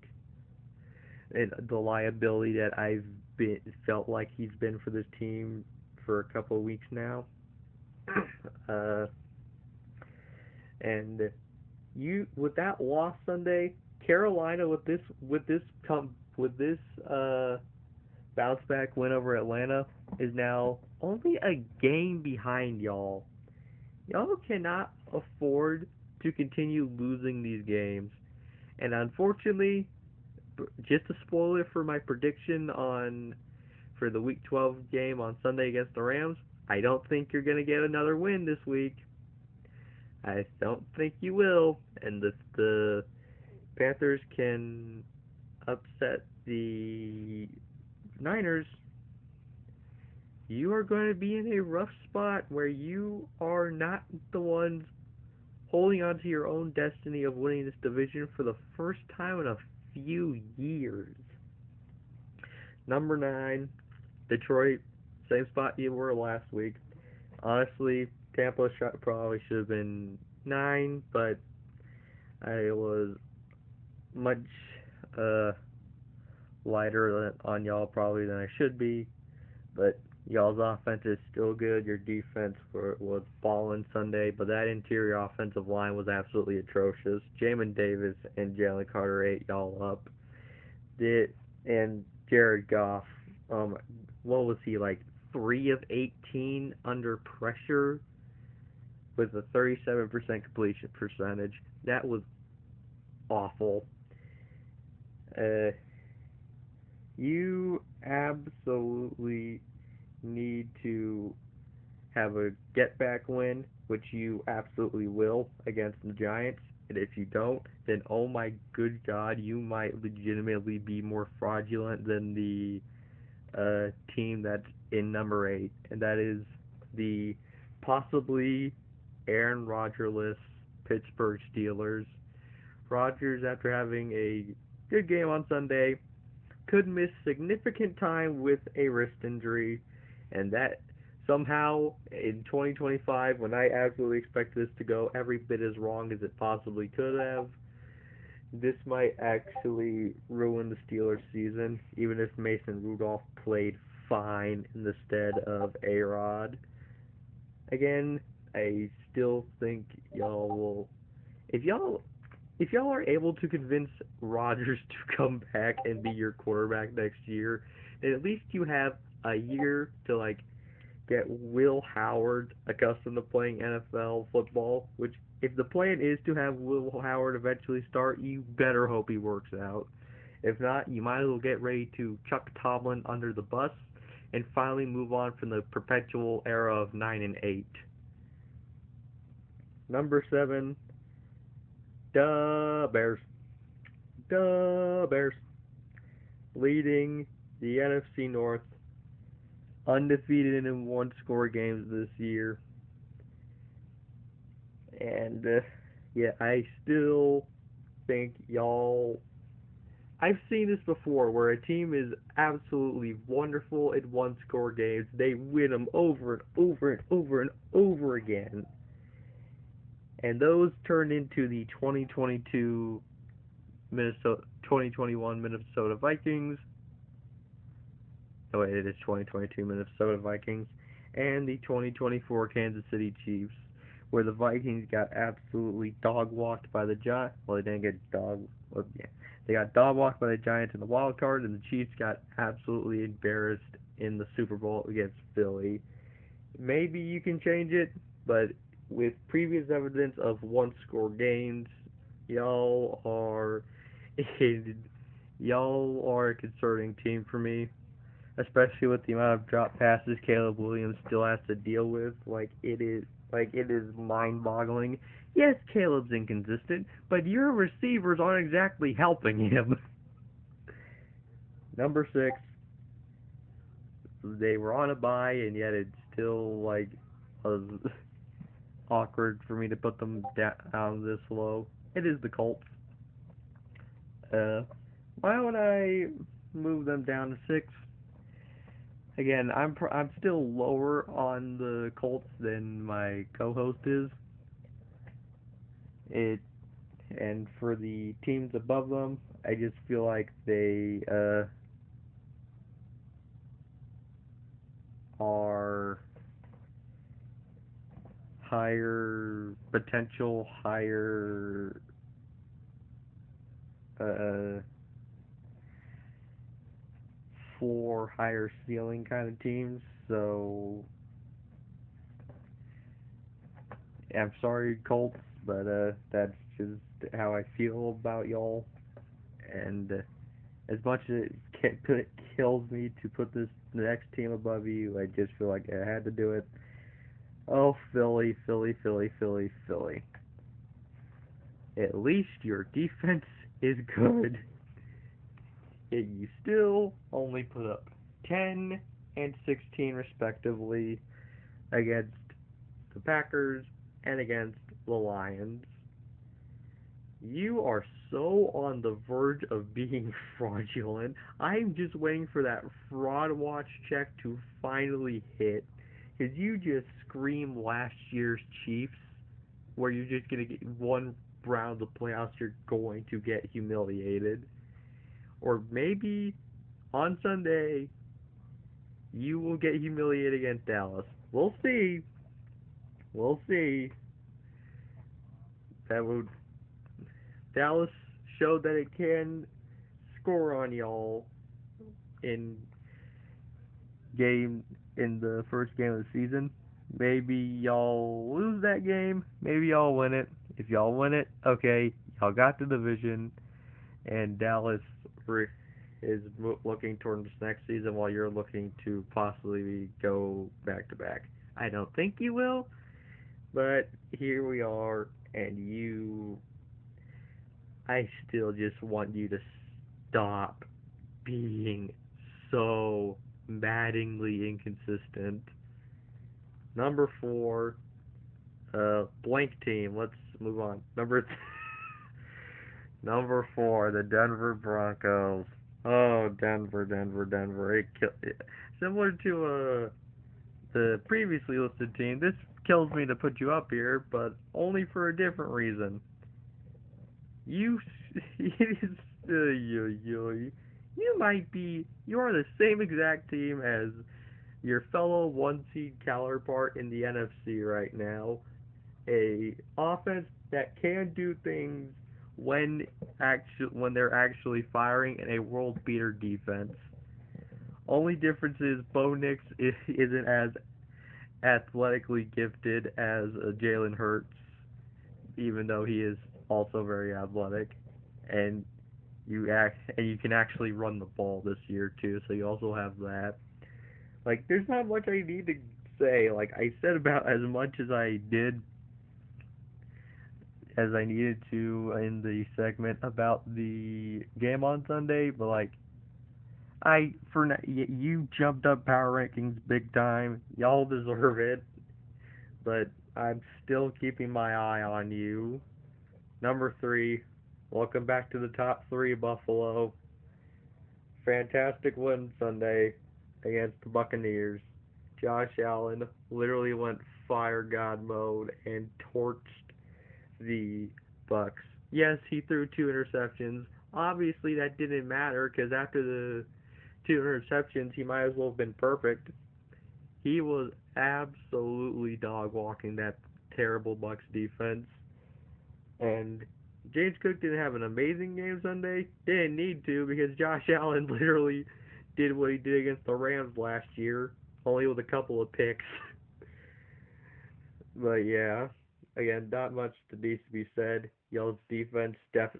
the liability that I've been felt like he's been for this team for a couple of weeks now. uh, and you with that loss Sunday, Carolina with this bounce back win over Atlanta is now only a game behind y'all. Y'all cannot afford to continue losing these games. And unfortunately, just a spoiler for my prediction on for the Week 12 game on Sunday against the Rams, I don't think you're going to get another win this week. I don't think you will. And if the Panthers can upset the Niners, you are going to be in a rough spot where you are not the ones holding on to your own destiny of winning this division for the first time in a few years. Number 9, Detroit, same spot you were last week. Honestly, Tampa probably should have been 9, but I was much lighter on y'all probably than I should be. But y'all's offense is still good. Your defense was balling Sunday, but that interior offensive line was absolutely atrocious. Jamin Davis and Jalen Carter ate y'all up. And Jared Goff, what was he like? 3 of 18 under pressure with a 37% completion percentage. That was awful. Uh, you absolutely need to have a get back win, which you absolutely will against the Giants. And if you don't, then oh my good God, you might legitimately be more fraudulent than the team that's in number 8, and that is the possibly Aaron Rodgerless Pittsburgh Steelers. Rodgers, after having a good game on Sunday, could miss significant time with a wrist injury, and that somehow in 2025, when I absolutely expect this to go every bit as wrong as it possibly could have, this might actually ruin the Steelers' season, even if Mason Rudolph played fine in the stead of A-Rod. Again, I still think y'all will. If y'all are able to convince Rodgers to come back and be your quarterback next year, then at least you have a year to get Will Howard accustomed to playing NFL football, which if the plan is to have Will Howard eventually start, you better hope he works out. If not, you might as well get ready to chuck Tomlin under the bus and finally move on from the perpetual era of 9 and 8. Number 7, the Bears. The Bears leading the NFC North, undefeated in one-score games this year. And yeah, I still think y'all. I've seen this before where a team is absolutely wonderful in one score games. They win them over and over and over and over again. And those turn into the 2021 Minnesota Vikings. Oh, wait, it is 2022 Minnesota Vikings. And the 2024 Kansas City Chiefs, where the Vikings got absolutely dog walked by the Giants. Well, they didn't get dog. Well, yeah, they got dog walked by the Giants in the wild card, and the Chiefs got absolutely embarrassed in the Super Bowl against Philly. Maybe you can change it, but with previous evidence of one-score games, y'all are y'all are a concerning team for me, especially with the amount of drop passes Caleb Williams still has to deal with. It is mind-boggling. Yes, Caleb's inconsistent, but your receivers aren't exactly helping him. Number 6, they were on a bye, and yet it still was awkward for me to put them down this low. It is the Colts. Why would I move them down to 6? Again, I'm still lower on the Colts than my co-host is. It and for the teams above them, I just feel like they are higher potential, higher uh, floor, higher ceiling kind of teams. So I'm sorry, Colts, but that's just how I feel about y'all. And as much as it kills me to put this next team above you, I just feel like I had to do it. Oh, Philly, Philly, Philly, Philly, Philly. At least your defense is good. Yet you still only put up 10 and 16 respectively against the Packers and against the Lions. You are so on the verge of being fraudulent. I'm just waiting for that fraud watch check to finally hit. Because you just screamed last year's Chiefs, where you're just going to get one round of the playoffs, you're going to get humiliated. Or maybe on Sunday, you will get humiliated against Dallas. We'll see. We'll see. That would Dallas showed that it can score on y'all in the first game of the season. Maybe y'all lose that game. Maybe y'all win it. If y'all win it, okay, y'all got the division, and Dallas is looking towards next season while you're looking to possibly go back to back. I don't think you will, but here we are, and I still just want you to stop being so maddeningly inconsistent. Number four, blank team. Let's move on. Number four, the Denver Broncos. Oh, Denver, Denver, Denver. Similar to the previously listed team. This kills me to put you up here, but only for a different reason. You, it is, you might be, you are the same exact team as your fellow one seed counterpart in the NFC right now. A offense that can do things when they're actually firing, and a world beater defense. Only difference is Bo Nix isn't as athletically gifted as Jalen Hurts, even though he is also very athletic, and you can actually run the ball this year too. So you also have that. Like, there's not much I need to say. Like, I said about as much as I did as I needed to in the segment about the game on Sunday, but like you jumped up power rankings big time. Y'all deserve it, but I'm still keeping my eye on you. Number three, welcome back to the top three, Buffalo. Fantastic win Sunday against the Buccaneers. Josh Allen literally went fire god mode and torched the Bucks. Yes, he threw two interceptions. Obviously, that didn't matter because after the two interceptions, he might as well have been perfect. He was absolutely dog walking that terrible Bucks defense. And James Cook didn't have an amazing game Sunday. Didn't need to because Josh Allen literally did what he did against the Rams last year, only with a couple of picks. But yeah, again, not much needs to be said. Y'all's defense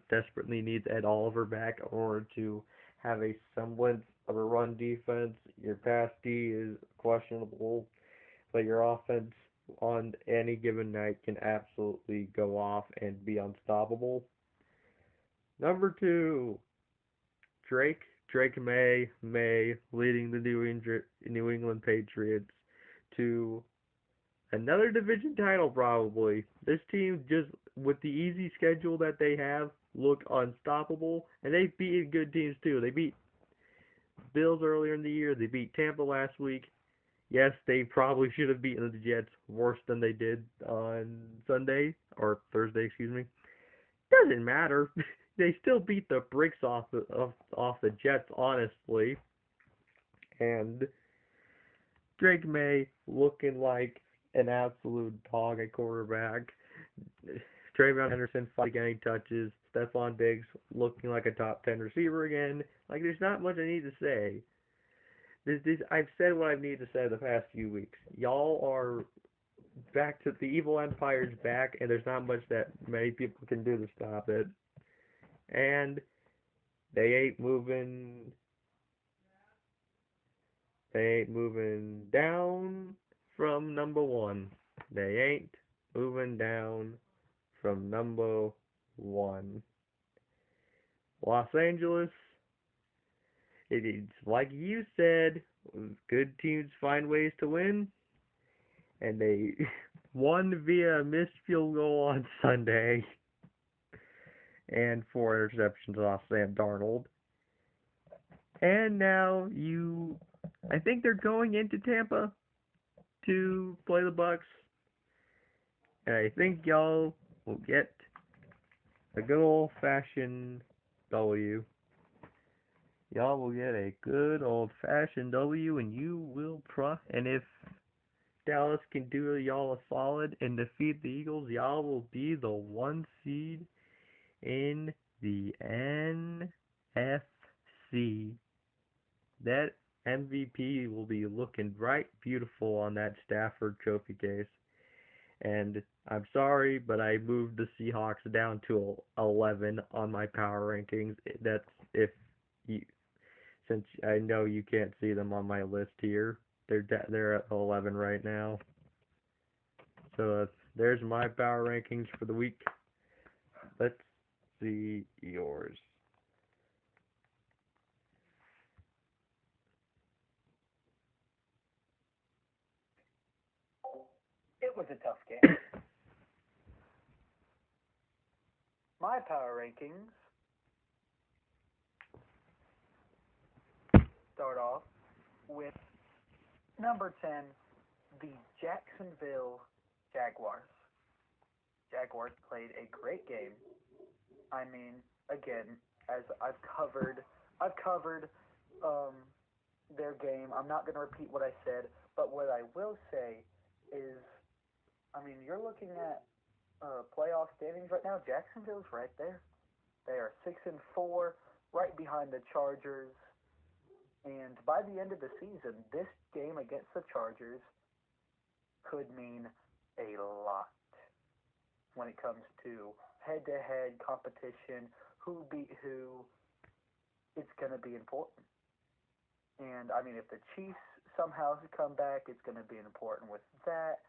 desperately needs Ed Oliver back in order to have a semblance of a run defense. Your pass D is questionable, but your offense on any given night can absolutely go off and be unstoppable. Number two, Drake May leading the New England Patriots to another division title probably. This team just with the easy schedule that they have look unstoppable, and they've beaten good teams too. They beat Bills earlier in the year. They beat Tampa last week. Yes, they probably should have beaten the Jets worse than they did on Sunday or Thursday, excuse me. Doesn't matter. They still beat the bricks off the Jets, honestly. And Drake May looking like an absolute dog at quarterback. Travion Henderson fighting any touches. Stephon Diggs looking like a top 10 receiver again. Like, there's not much I need to say. I've said what I've needed to say the past few weeks. Y'all are back to the evil empire's back, and there's not much that many people can do to stop it. And they ain't moving. They ain't moving down from number one. They ain't moving down from number one. Los Angeles, it's like you said, good teams find ways to win, and they won via a missed field goal on Sunday and four interceptions off Sam Darnold. And now I think they're going into Tampa to play the Bucks, and I think y'all will get a good old-fashioned W. Y'all will get a good old-fashioned W, and you will and if Dallas can do y'all a solid and defeat the Eagles, y'all will be the one seed in the NFC. That MVP will be looking bright beautiful on that Stafford trophy case. And I'm sorry, but I moved the Seahawks down to 11 on my power rankings. That's if you, since I know you can't see them on my list here. They're at 11 right now. So there's my power rankings for the week. Let's see yours. It was a tough game. My power rankings start off with number 10, the Jacksonville Jaguars. Jaguars played a great game. I mean, again, as I've covered um, their game. I'm not going to repeat what I said, but what I will say is, I mean, you're looking at playoff standings right now. Jacksonville's right there. They are 6-4, right behind the Chargers. And by the end of the season, this game against the Chargers could mean a lot when it comes to head-to-head competition, who beat who. It's going to be important. And I mean, if the Chiefs somehow come back, it's going to be important with that.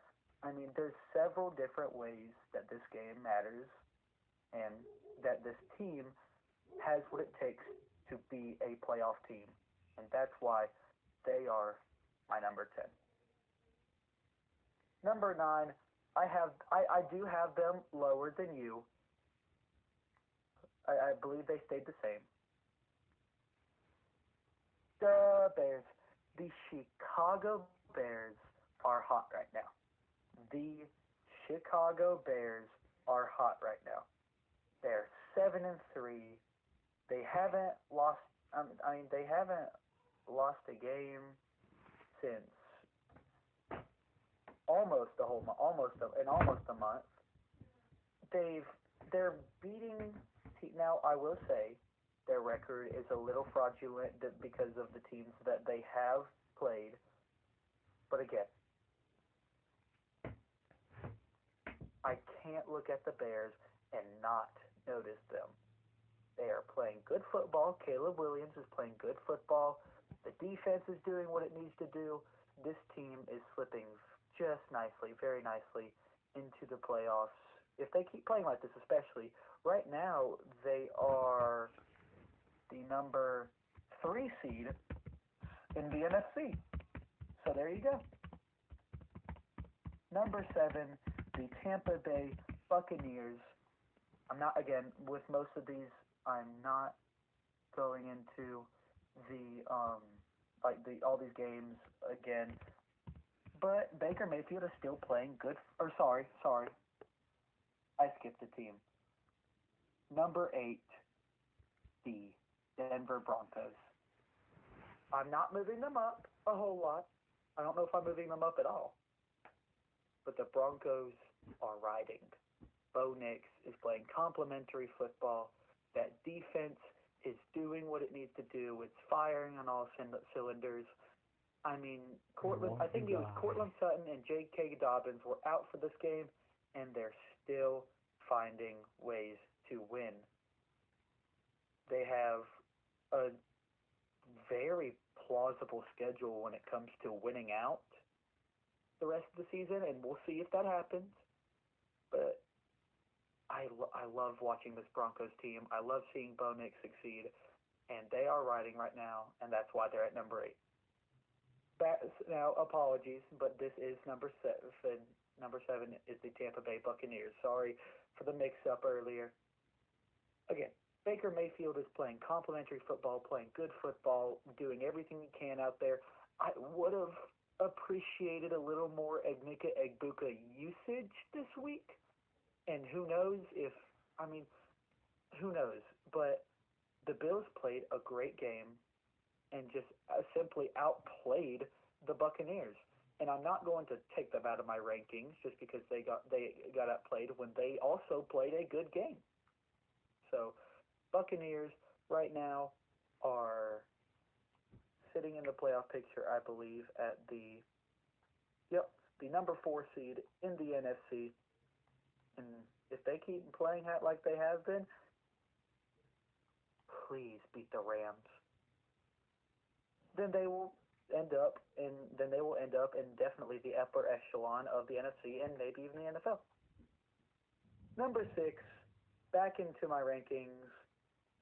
I mean, there's several different ways that this game matters, and that this team has what it takes to be a playoff team, and that's why they are my number 10. Number 9, I do have them lower than you. I believe they stayed the same. The Bears, the Chicago Bears are hot right now. The Chicago Bears are hot right now. They're 7-3. They haven't lost. They haven't lost a game since almost a month. They've they're beating. Now I will say their record is a little fraudulent because of the teams that they have played. But again, I can't look at the Bears and not notice them. They are playing good football. Caleb Williams is playing good football. The defense is doing what it needs to do. This team is slipping just nicely, very nicely, into the playoffs. If they keep playing like this, especially right now, they are the number 3 seed in the NFC. So there you go. Number 7, the Tampa Bay Buccaneers. I'm not, again, with most of these, I'm not going into the all these games again. But Baker Mayfield is still playing good. Or sorry, I skipped a team. Number 8, the Denver Broncos. I'm not moving them up a whole lot. I don't know if I'm moving them up at all. But the Broncos are riding. Bo Nix is playing complementary football. That defense is doing what it needs to do. It's firing on all cylinders. I mean, I think it was Cortland Sutton and J.K. Dobbins were out for this game, and they're still finding ways to win. They have a very plausible schedule when it comes to winning out the rest of the season, and we'll see if that happens. But I love watching this Broncos team. I love seeing Bo Nix succeed, and they are riding right now, and that's why they're at number 8. Now, apologies, but this is number 7. Number 7 is the Tampa Bay Buccaneers. Sorry for the mix-up earlier. Again, Baker Mayfield is playing complimentary football, playing good football, doing everything he can out there. I would have appreciated a little more Egnika Egbuka usage this week. And who knows who knows? But the Bills played a great game and just simply outplayed the Buccaneers. And I'm not going to take them out of my rankings just because they got outplayed when they also played a good game. So Buccaneers right now are sitting in the playoff picture, I believe, at the number 4 seed in the NFC. And if they keep playing like they have been, please beat the Rams. Then they will end up in then they will end up in definitely the upper echelon of the NFC and maybe even the NFL. Number 6, back into my rankings,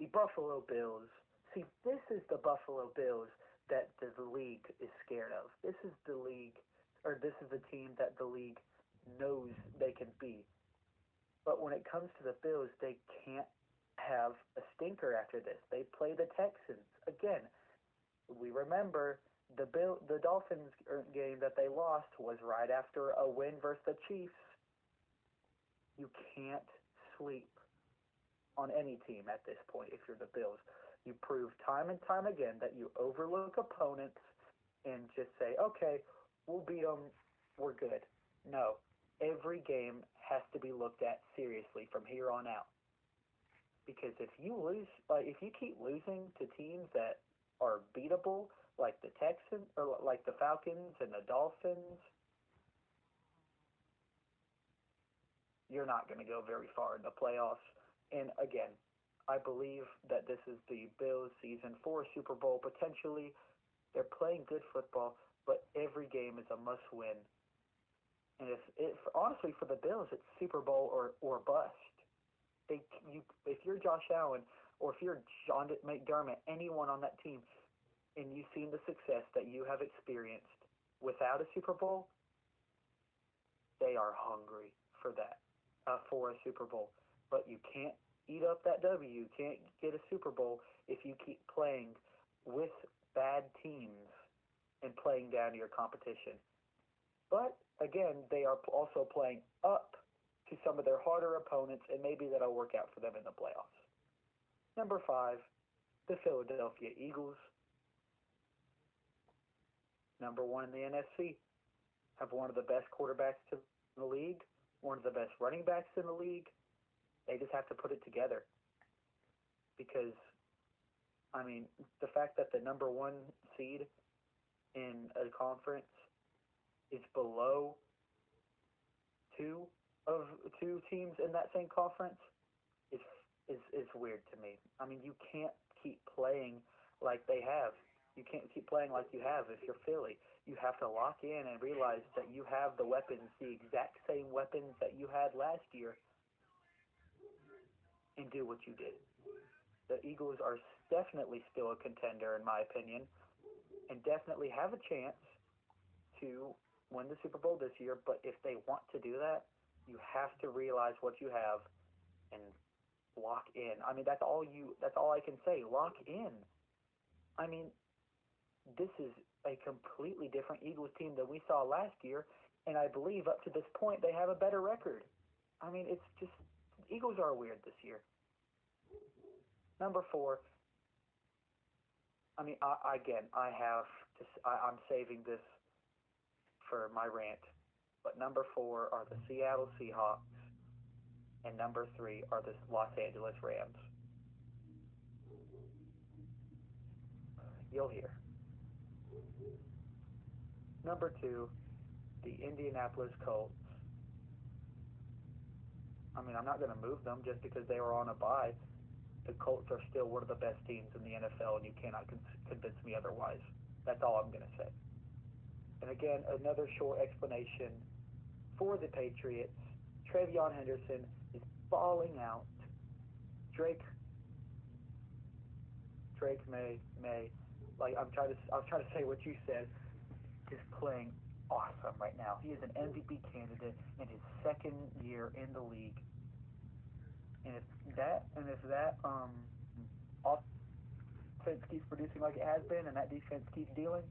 the Buffalo Bills. See, this is the Buffalo Bills that the league is scared of. This is the league, or this is the team that the league knows they can beat. But when it comes to the Bills, they can't have a stinker after this. They play the Texans again. We remember the Dolphins game that they lost was right after a win versus the Chiefs. You can't sleep on any team at this point if you're the Bills. You prove time and time again that you overlook opponents and just say, okay, we'll beat them, we're good. No, every game has to be looked at seriously from here on out. Because if you lose, if you keep losing to teams that are beatable, like the Texans or like the Falcons and the Dolphins, you're not going to go very far in the playoffs. And again, I believe that this is the Bills' season for a Super Bowl potentially. They're playing good football, but every game is a must-win. And honestly for the Bills, it's Super Bowl or bust. If you're Josh Allen or if you're John McDermott, anyone on that team, and you've seen the success that you have experienced without a Super Bowl, they are hungry for that, for a Super Bowl. But you can't eat up that W. You can't get a Super Bowl if you keep playing with bad teams and playing down to your competition. But again, they are also playing up to some of their harder opponents, and maybe that'll work out for them in the playoffs. Number 5, the Philadelphia Eagles. Number 1 in the NFC. Have one of the best quarterbacks in the league, one of the best running backs in the league. They just have to put it together. Because, I mean, the fact that the number 1 seed in a conference is below two teams in that same conference is weird to me. I mean, you can't keep playing like they have. You can't keep playing like you have if you're Philly. You have to lock in and realize that you have the weapons, the exact same weapons that you had last year, and do what you did. The Eagles are definitely still a contender, in my opinion, and definitely have a chance to win the Super Bowl this year. But if they want to do that, you have to realize what you have and lock in. I mean, that's all I can say. Lock in. I mean, this is a completely different Eagles team than we saw last year, and I believe up to this point they have a better record. I mean, it's just Eagles are weird this year. Number 4. I mean, I'm saving this for my rant. But number 4 are the Seattle Seahawks, and number 3 are the Los Angeles Rams. You'll hear. Number 2, the Indianapolis Colts. I mean, I'm not going to move them just because they were on a bye. The Colts are still one of the best teams in the NFL, and you cannot convince me otherwise. That's all I'm going to say. And again, another short explanation for the Patriots. Trevion Henderson is falling out. Drake May, like I was trying to say what you said, is playing awesome right now. He is an MVP candidate in his second year in the league. And if that offense keeps producing like it has been, and that defense keeps dealing,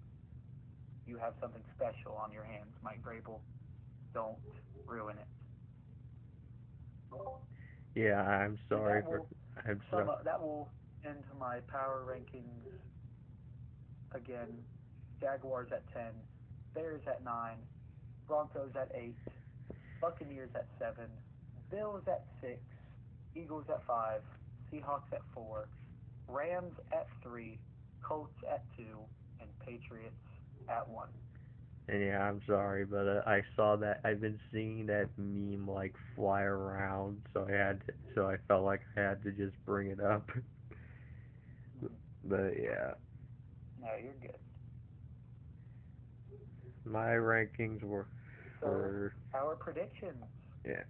you have something special on your hands, Mike Vrabel. Don't ruin it. Yeah, I'm And sorry for. I'm sorry. that will end my power rankings again. Jaguars at 10, Bears at 9, Broncos at 8, Buccaneers at 7, Bills at 6, Eagles at 5, Seahawks at 4, Rams at 3, Colts at 2, and Patriots at 1. And yeah, I'm sorry, but I saw that. I've been seeing that meme like fly around, so I felt like I had to just bring it up. Mm-hmm. But yeah, No, you're good. My rankings were So, for our predictions. yeah,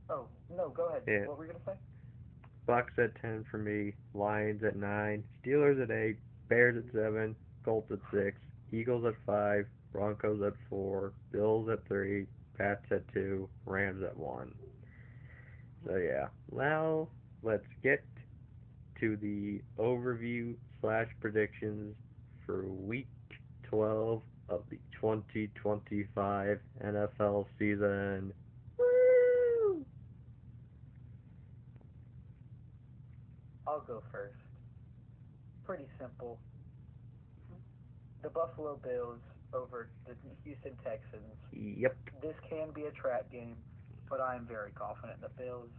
Oh, no, go ahead. yeah. What were you going to say? Bucks at 10 for me, Lions at 9, Steelers at 8, Bears at 7, Colts at 6, Eagles at 5, Broncos at 4, Bills at 3, Pats at 2, Rams at 1. So yeah, now let's get to the overview slash predictions for Week 12 of the 2025 NFL season. Woo! I'll go first. Pretty simple. The Buffalo Bills over the Houston Texans. Yep, This can be a trap game, but I am very confident in the Bills.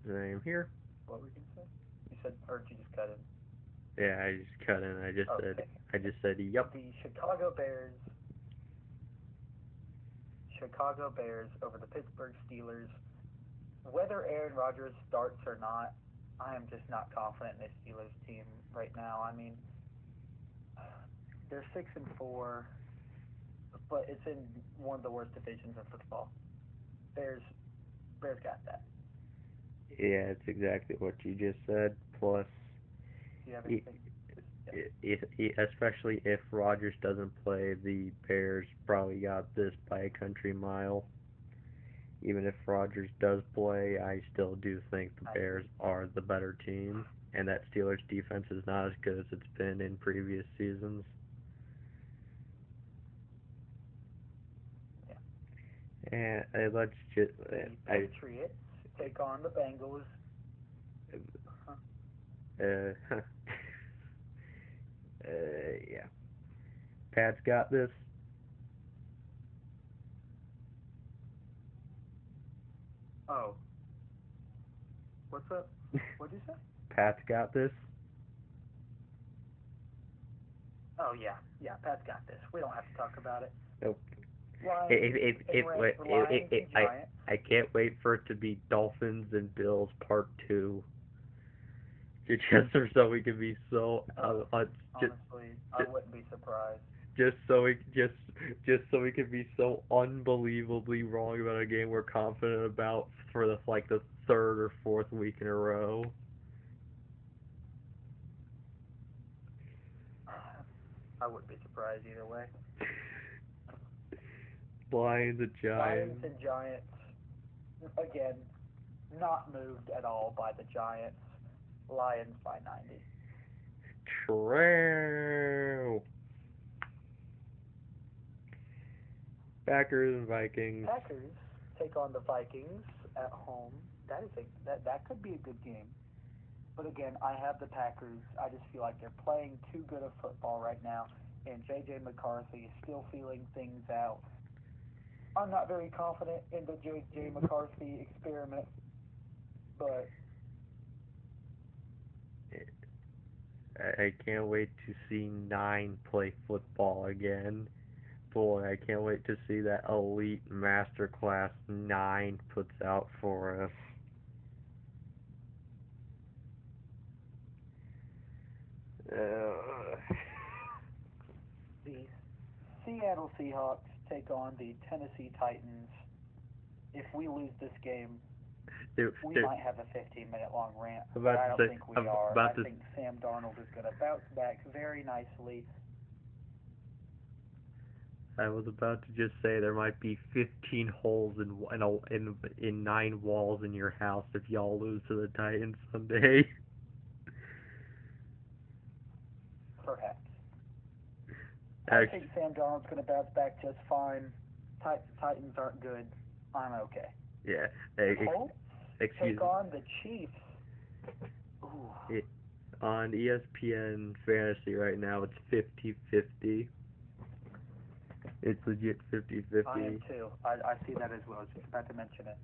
same here. What were you going to say? You said, or did you just cut in? Yeah, I just cut in. Okay. I just said, yep. The Chicago Bears. Chicago Bears over the Pittsburgh Steelers. Whether Aaron Rodgers starts or not, I am just not confident in this Steelers team right now. I mean, they're 6-4, but it's in one of the worst divisions in football. Bears, Bears got that. Yeah, it's exactly what you just said. Plus, Do you have e- anything? Yeah. especially if Rodgers doesn't play, the Bears probably got this by a country mile. Even if Rodgers does play, I still do think the Bears are the better team, and that Steelers defense is not as good as it's been in previous seasons. Yeah. And let's just, The Patriots take on the Bengals. uh, yeah, Pat's got this. Oh, what's up? What'd you say? Pat's got this. Oh yeah, yeah. Pat's got this. We don't have to talk about it. Nope. Lions and Lions and Giants. I can't wait for it to be Dolphins and Bills Part 2. Just so we can be so Honestly, I wouldn't be surprised. just so we just so we can be so unbelievably wrong about a game we're confident about for the third or fourth week in a row. I wouldn't be surprised either way. Lions and Lions Giants. and Giants. Again, not moved at all by the Giants. Lions by 90. True. Packers and Vikings. Packers take on the Vikings at home. That could be a good game. But again, I have the Packers. I just feel like they're playing too good of football right now, and J.J. McCarthy is still feeling things out. I'm not very confident in the J.J. McCarthy experiment, but I can't wait to see 9 play football again. Boy, I can't wait to see that elite masterclass 9 puts out for us. the Seattle Seahawks take on the Tennessee Titans. If we lose this game, we might have a 15-minute long rant, but I don't think we are. I think Sam Darnold is going to bounce back very nicely. I was about to just say there might be 15 holes in 9 walls in your house if y'all lose to the Titans someday. Perhaps. I think Sam Darnold's going to bounce back just fine. Titans aren't good. I'm okay. Yeah. Colts take on the Chiefs. Ooh. On ESPN Fantasy right now, it's 50-50. It's legit 50-50. I am too. I see that as well. I was just about to mention it.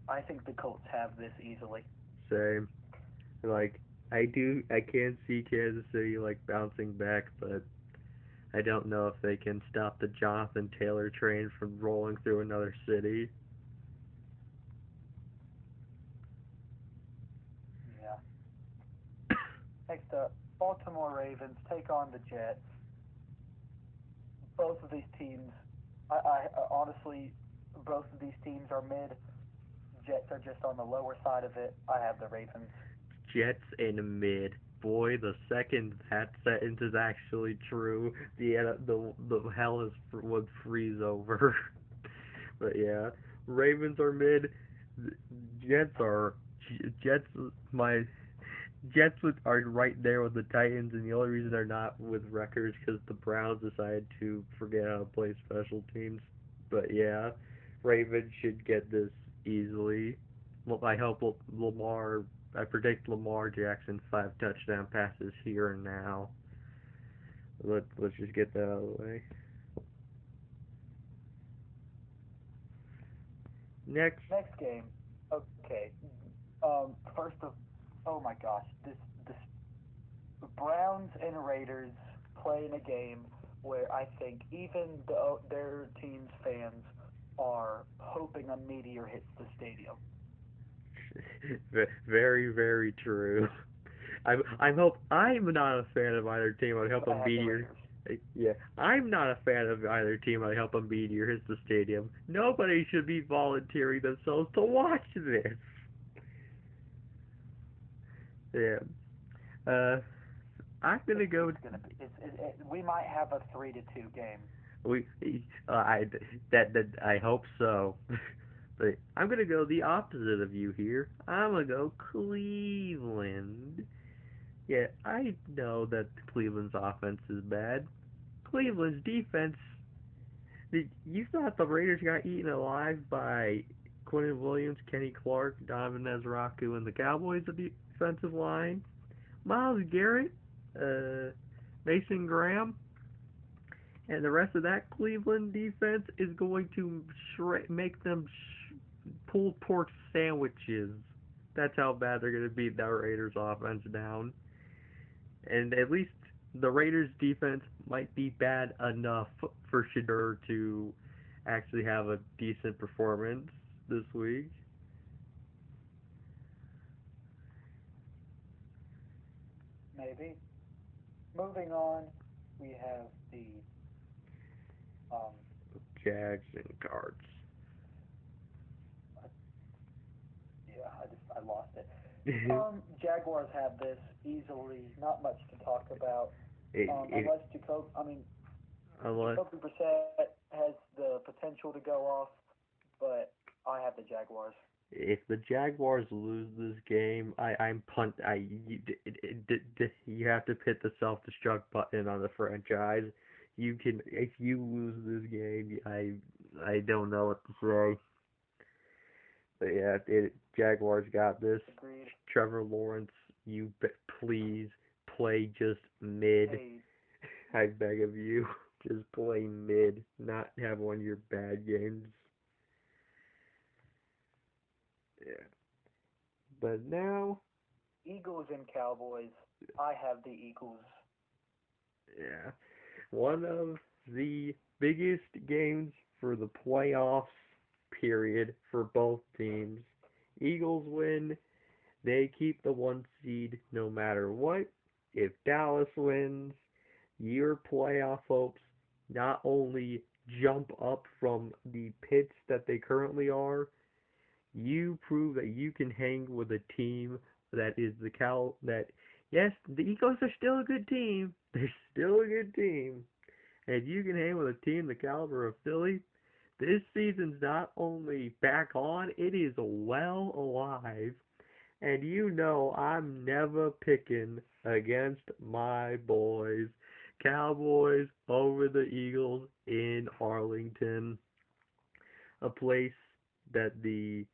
I think the Colts have this easily. Same. I can see Kansas City bouncing back, but I don't know if they can stop the Jonathan Taylor train from rolling through another city. Yeah. Next up, Baltimore Ravens take on the Jets. Both of these teams, I honestly, both of these teams are mid. Jets are just on the lower side of it. I have the Ravens. Jets in mid. Boy, the second that sentence is actually true, the hell is would freeze over. But yeah, Ravens are mid. Jets are Jets. My Jets are right there with the Titans, and the only reason they're not with records because the Browns decided to forget how to play special teams. But yeah, Ravens should get this easily. Well, I hope Lamar. I predict Lamar Jackson 5 touchdown passes here and now. Let's just get that out of the way. Next, Next game. Okay. First of, oh my gosh, this Browns and Raiders play in a game where I think even though their team's fans are hoping a meteor hits the stadium. very very true. I'm not a fan of either team. I hope a I have the meteor. Raiders. Yeah, I'm not a fan of either team. I hope a meteor hits the stadium. Nobody should be volunteering themselves to watch this. Yeah. Uh, I'm gonna go. It's gonna be. We might have a 3-2 game. We. I. That. I hope so. But I'm gonna go the opposite of you here. I'm gonna go Cleveland. Yeah, I know that Cleveland's offense is bad. Cleveland's defense. You thought the Raiders got eaten alive by Quentin Williams, Kenny Clark, Donovan Ezraku, and the Cowboys' defensive line? Miles Garrett, uh, Mason Graham, and the rest of that Cleveland defense is going to make them pulled pork sandwiches. That's how bad they're going to beat that Raiders offense down. And at least the Raiders defense might be bad enough for Shador to actually have a decent performance this week. Maybe. Moving on, we have the um. Jags and Cards. Yeah, I lost it. it, Jaguars have this easily. Not much to talk about. it, Unless unless Jacoby Brissett has the potential to go off, but I have the Jaguars. if the Jaguars lose this game, I'm punt. You have to hit the self destruct button on the franchise. You can if you lose this game, I don't know what to say. But yeah, Jaguars got this. Agreed. Trevor Lawrence, please play just mid. Hey, I beg of you, just play mid, not have one of your bad games. Yeah. But now, Eagles and Cowboys. I have the Eagles. yeah, one of the biggest games for the playoffs period for both teams. Eagles win. They keep the 1 seed no matter what. If Dallas wins, your playoff hopes not only jump up from the pits that they currently are, you prove that you can hang with a team that is that yes, the Eagles are still a good team. They're still a good team. And you can hang with a team the caliber of Philly. This season's not only back on, it is well alive. And you know I'm never picking against my boys. Cowboys over the Eagles in Arlington, a place that the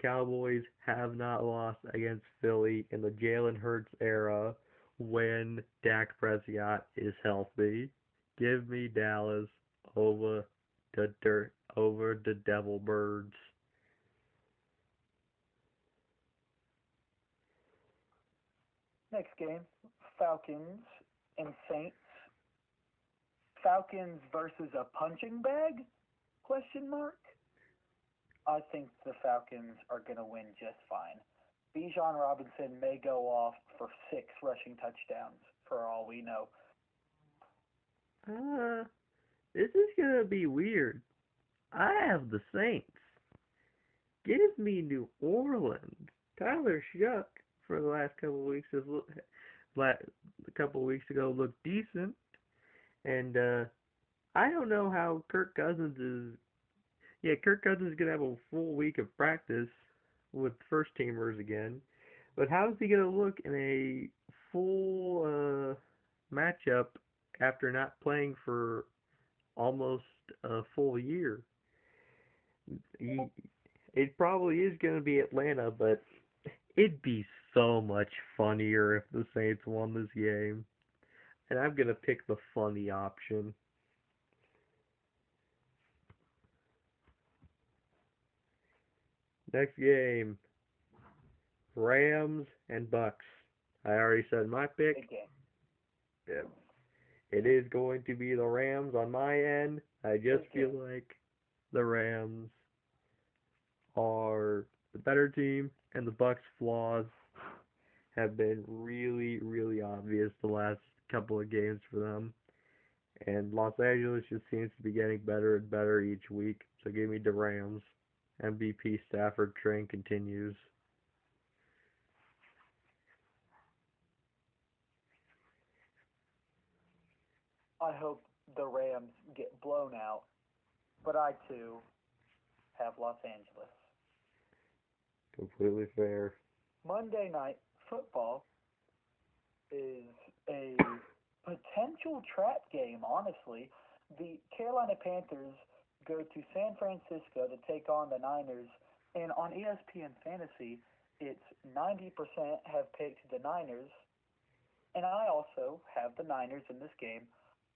Cowboys have not lost against Philly in the Jalen Hurts era when Dak Prescott is healthy. Give me Dallas over over the Devil Birds. Next game, Falcons and Saints. Falcons versus a punching bag? Question mark. I think the Falcons are going to win just fine. Bijan Robinson may go off for 6 rushing touchdowns for all we know. Uh, this is gonna be weird. I have the Saints. Give me New Orleans. Tyler Shuck for the last couple of weeks a couple of weeks ago looked decent, and I don't know how Kirk Cousins is. Yeah, Kirk Cousins is gonna have a full week of practice with first teamers again, but how is he gonna look in a full matchup after not playing for almost a full year? He, it probably is gonna be Atlanta, but it'd be so much funnier if the Saints won this game. And I'm gonna pick the funny option. Next game, Rams and Bucks. I already said my Big pick. game. Yep. It is going to be the Rams on my end. I just Big feel game. like the Rams are the better team, and the Bucks' flaws have been really, really obvious the last couple of games for them. And Los Angeles just seems to be getting better and better each week. So give me the Rams. MVP Stafford train continues. I hope the Rams get blown out, but I too have Los Angeles. Completely fair. Monday Night Football is a potential trap game, honestly. The Carolina Panthers go to San Francisco to take on the Niners, and on ESPN Fantasy, it's 90% have picked the Niners, and I also have the Niners in this game,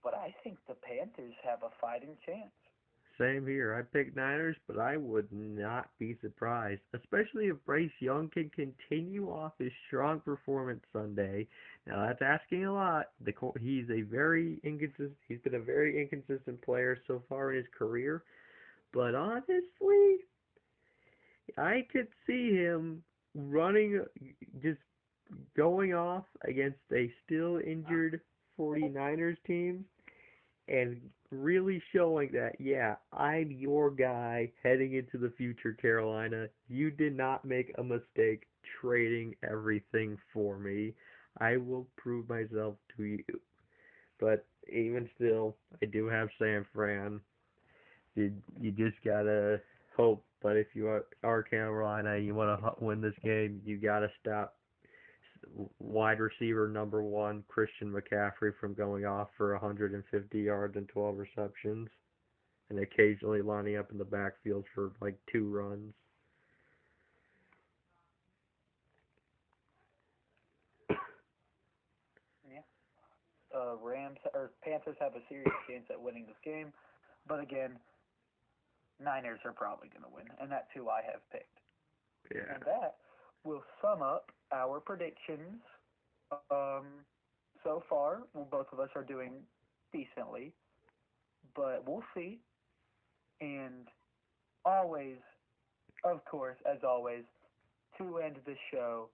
but I think the Panthers have a fighting chance. Same here. I picked Niners, but I would not be surprised, especially if Bryce Young can continue off his strong performance Sunday. Now that's asking a lot. He's a very inconsistent. He's been a very inconsistent player so far in his career. But honestly, I could see him running, just going off against a still injured 49ers team and really showing that, yeah, I'm your guy heading into the future, Carolina. You did not make a mistake trading everything for me. I will prove myself to you. But even still, I do have San Fran. You just gotta hope. But if you are Carolina and you want to win this game, you gotta stop wide receiver number one, Christian McCaffrey, from going off for 150 yards and 12 receptions, and occasionally lining up in the backfield for like 2 runs. Yeah. Rams or Panthers have a serious chance at winning this game, but again, Niners are probably going to win, and that's who I have picked. Yeah. And that will sum up our predictions. So far, well, both of us are doing decently, but we'll see. And always, of course, as always, to end the show,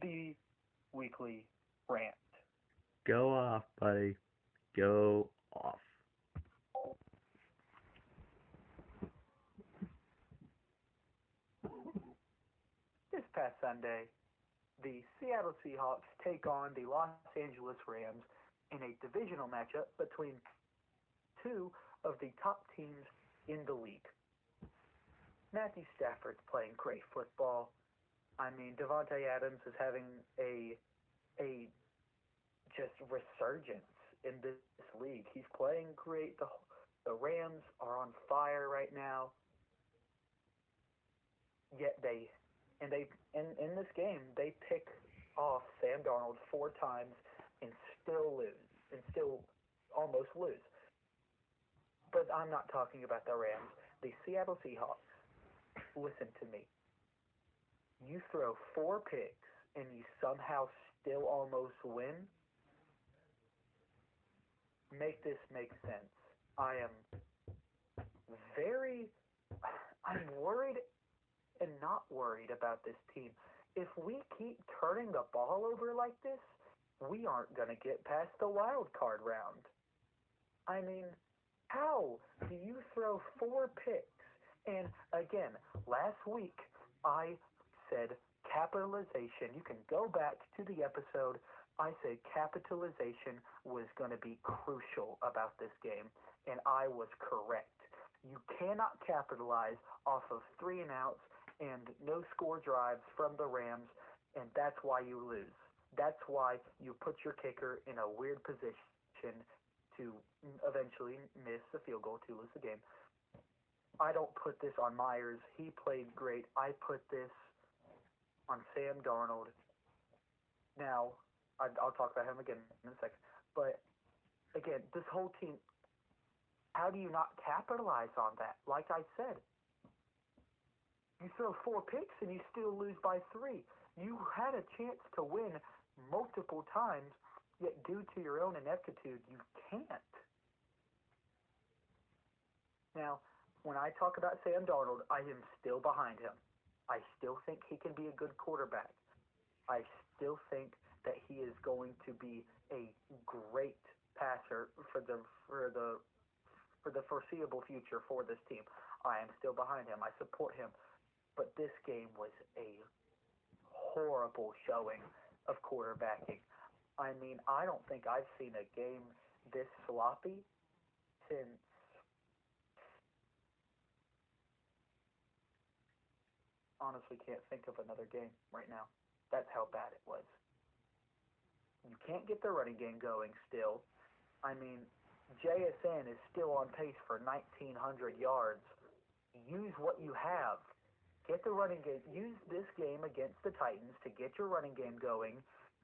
the weekly rant. Go off, buddy. Go off. This past Sunday, the Seattle Seahawks take on the Los Angeles Rams in a divisional matchup between two of the top teams in the league. Matthew Stafford's playing great football. I mean, Devontae Adams is having a just resurgence in this league. He's playing great. The Rams are on fire right now. Yet in this game they pick off Sam Darnold 4 times and still lose and still almost lose. But I'm not talking about the Rams. The Seattle Seahawks. Listen to me. You throw 4 picks and you somehow still almost win. Make this make sense. I am very. I'm worried and not worried about this team. If we keep turning the ball over like this, we aren't going to get past the wild card round. I mean, how do you throw four picks? And again, last week I said capitalization. You can go back to the episode. I said capitalization was going to be crucial about this game, and I was correct. You cannot capitalize off of three and outs and no score drives from the Rams, and that's why you lose. That's why you put your kicker in a weird position to eventually miss the field goal to lose the game. I don't put this on Myers. He played great. I put this on Sam Darnold. Now, I'll talk about him again in a second. But again, this whole team, how do you not capitalize on that? Like I said, you throw four picks and you still lose by three. You had a chance to win multiple times, yet due to your own ineptitude, you can't. Now, when I talk about Sam Darnold, I am still behind him. I still think he can be a good quarterback. I still think that he is going to be a great passer for the foreseeable future for this team. I am still behind him. I support him. But this game was a horrible showing of quarterbacking. I mean, I don't think I've seen a game this sloppy since honestly can't think of another game right now. That's how bad it was. You can't get the running game going still. I mean, JSN is still on pace for 1,900 yards. Use what you have. Get the running game. Use this game against the Titans to get your running game going,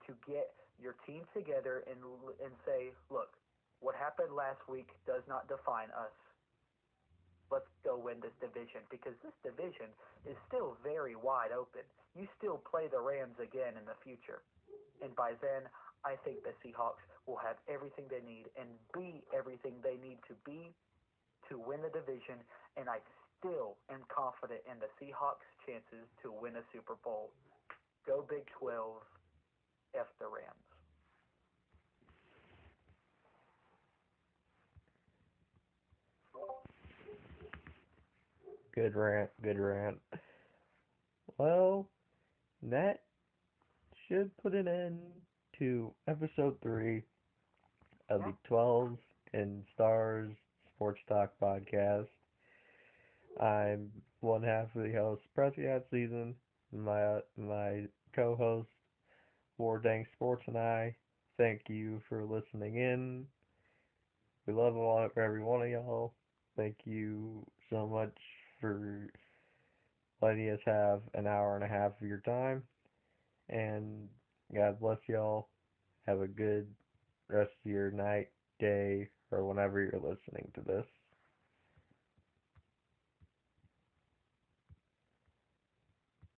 to get your team together and say, look, what happened last week does not define us. Let's go win this division because this division is still very wide open. You still play the Rams again in the future. And by then, I think the Seahawks will have everything they need and be everything they need to be to win the division. And I still am confident in the Seahawks' chances to win a Super Bowl. Go Big 12, F the Rams. Good rant, good rant. Well, that should put an end to episode 3 of Yeah. the 12's and Stars Sports Talk podcast. I'm one half of the host, Prescott Season. My co-host, War Dang Sports, and I thank you for listening in. We love every one of y'all. Thank you so much for letting us have an hour and a half of your time. And God bless y'all. Have a good rest of your night, day, or whenever you're listening to this.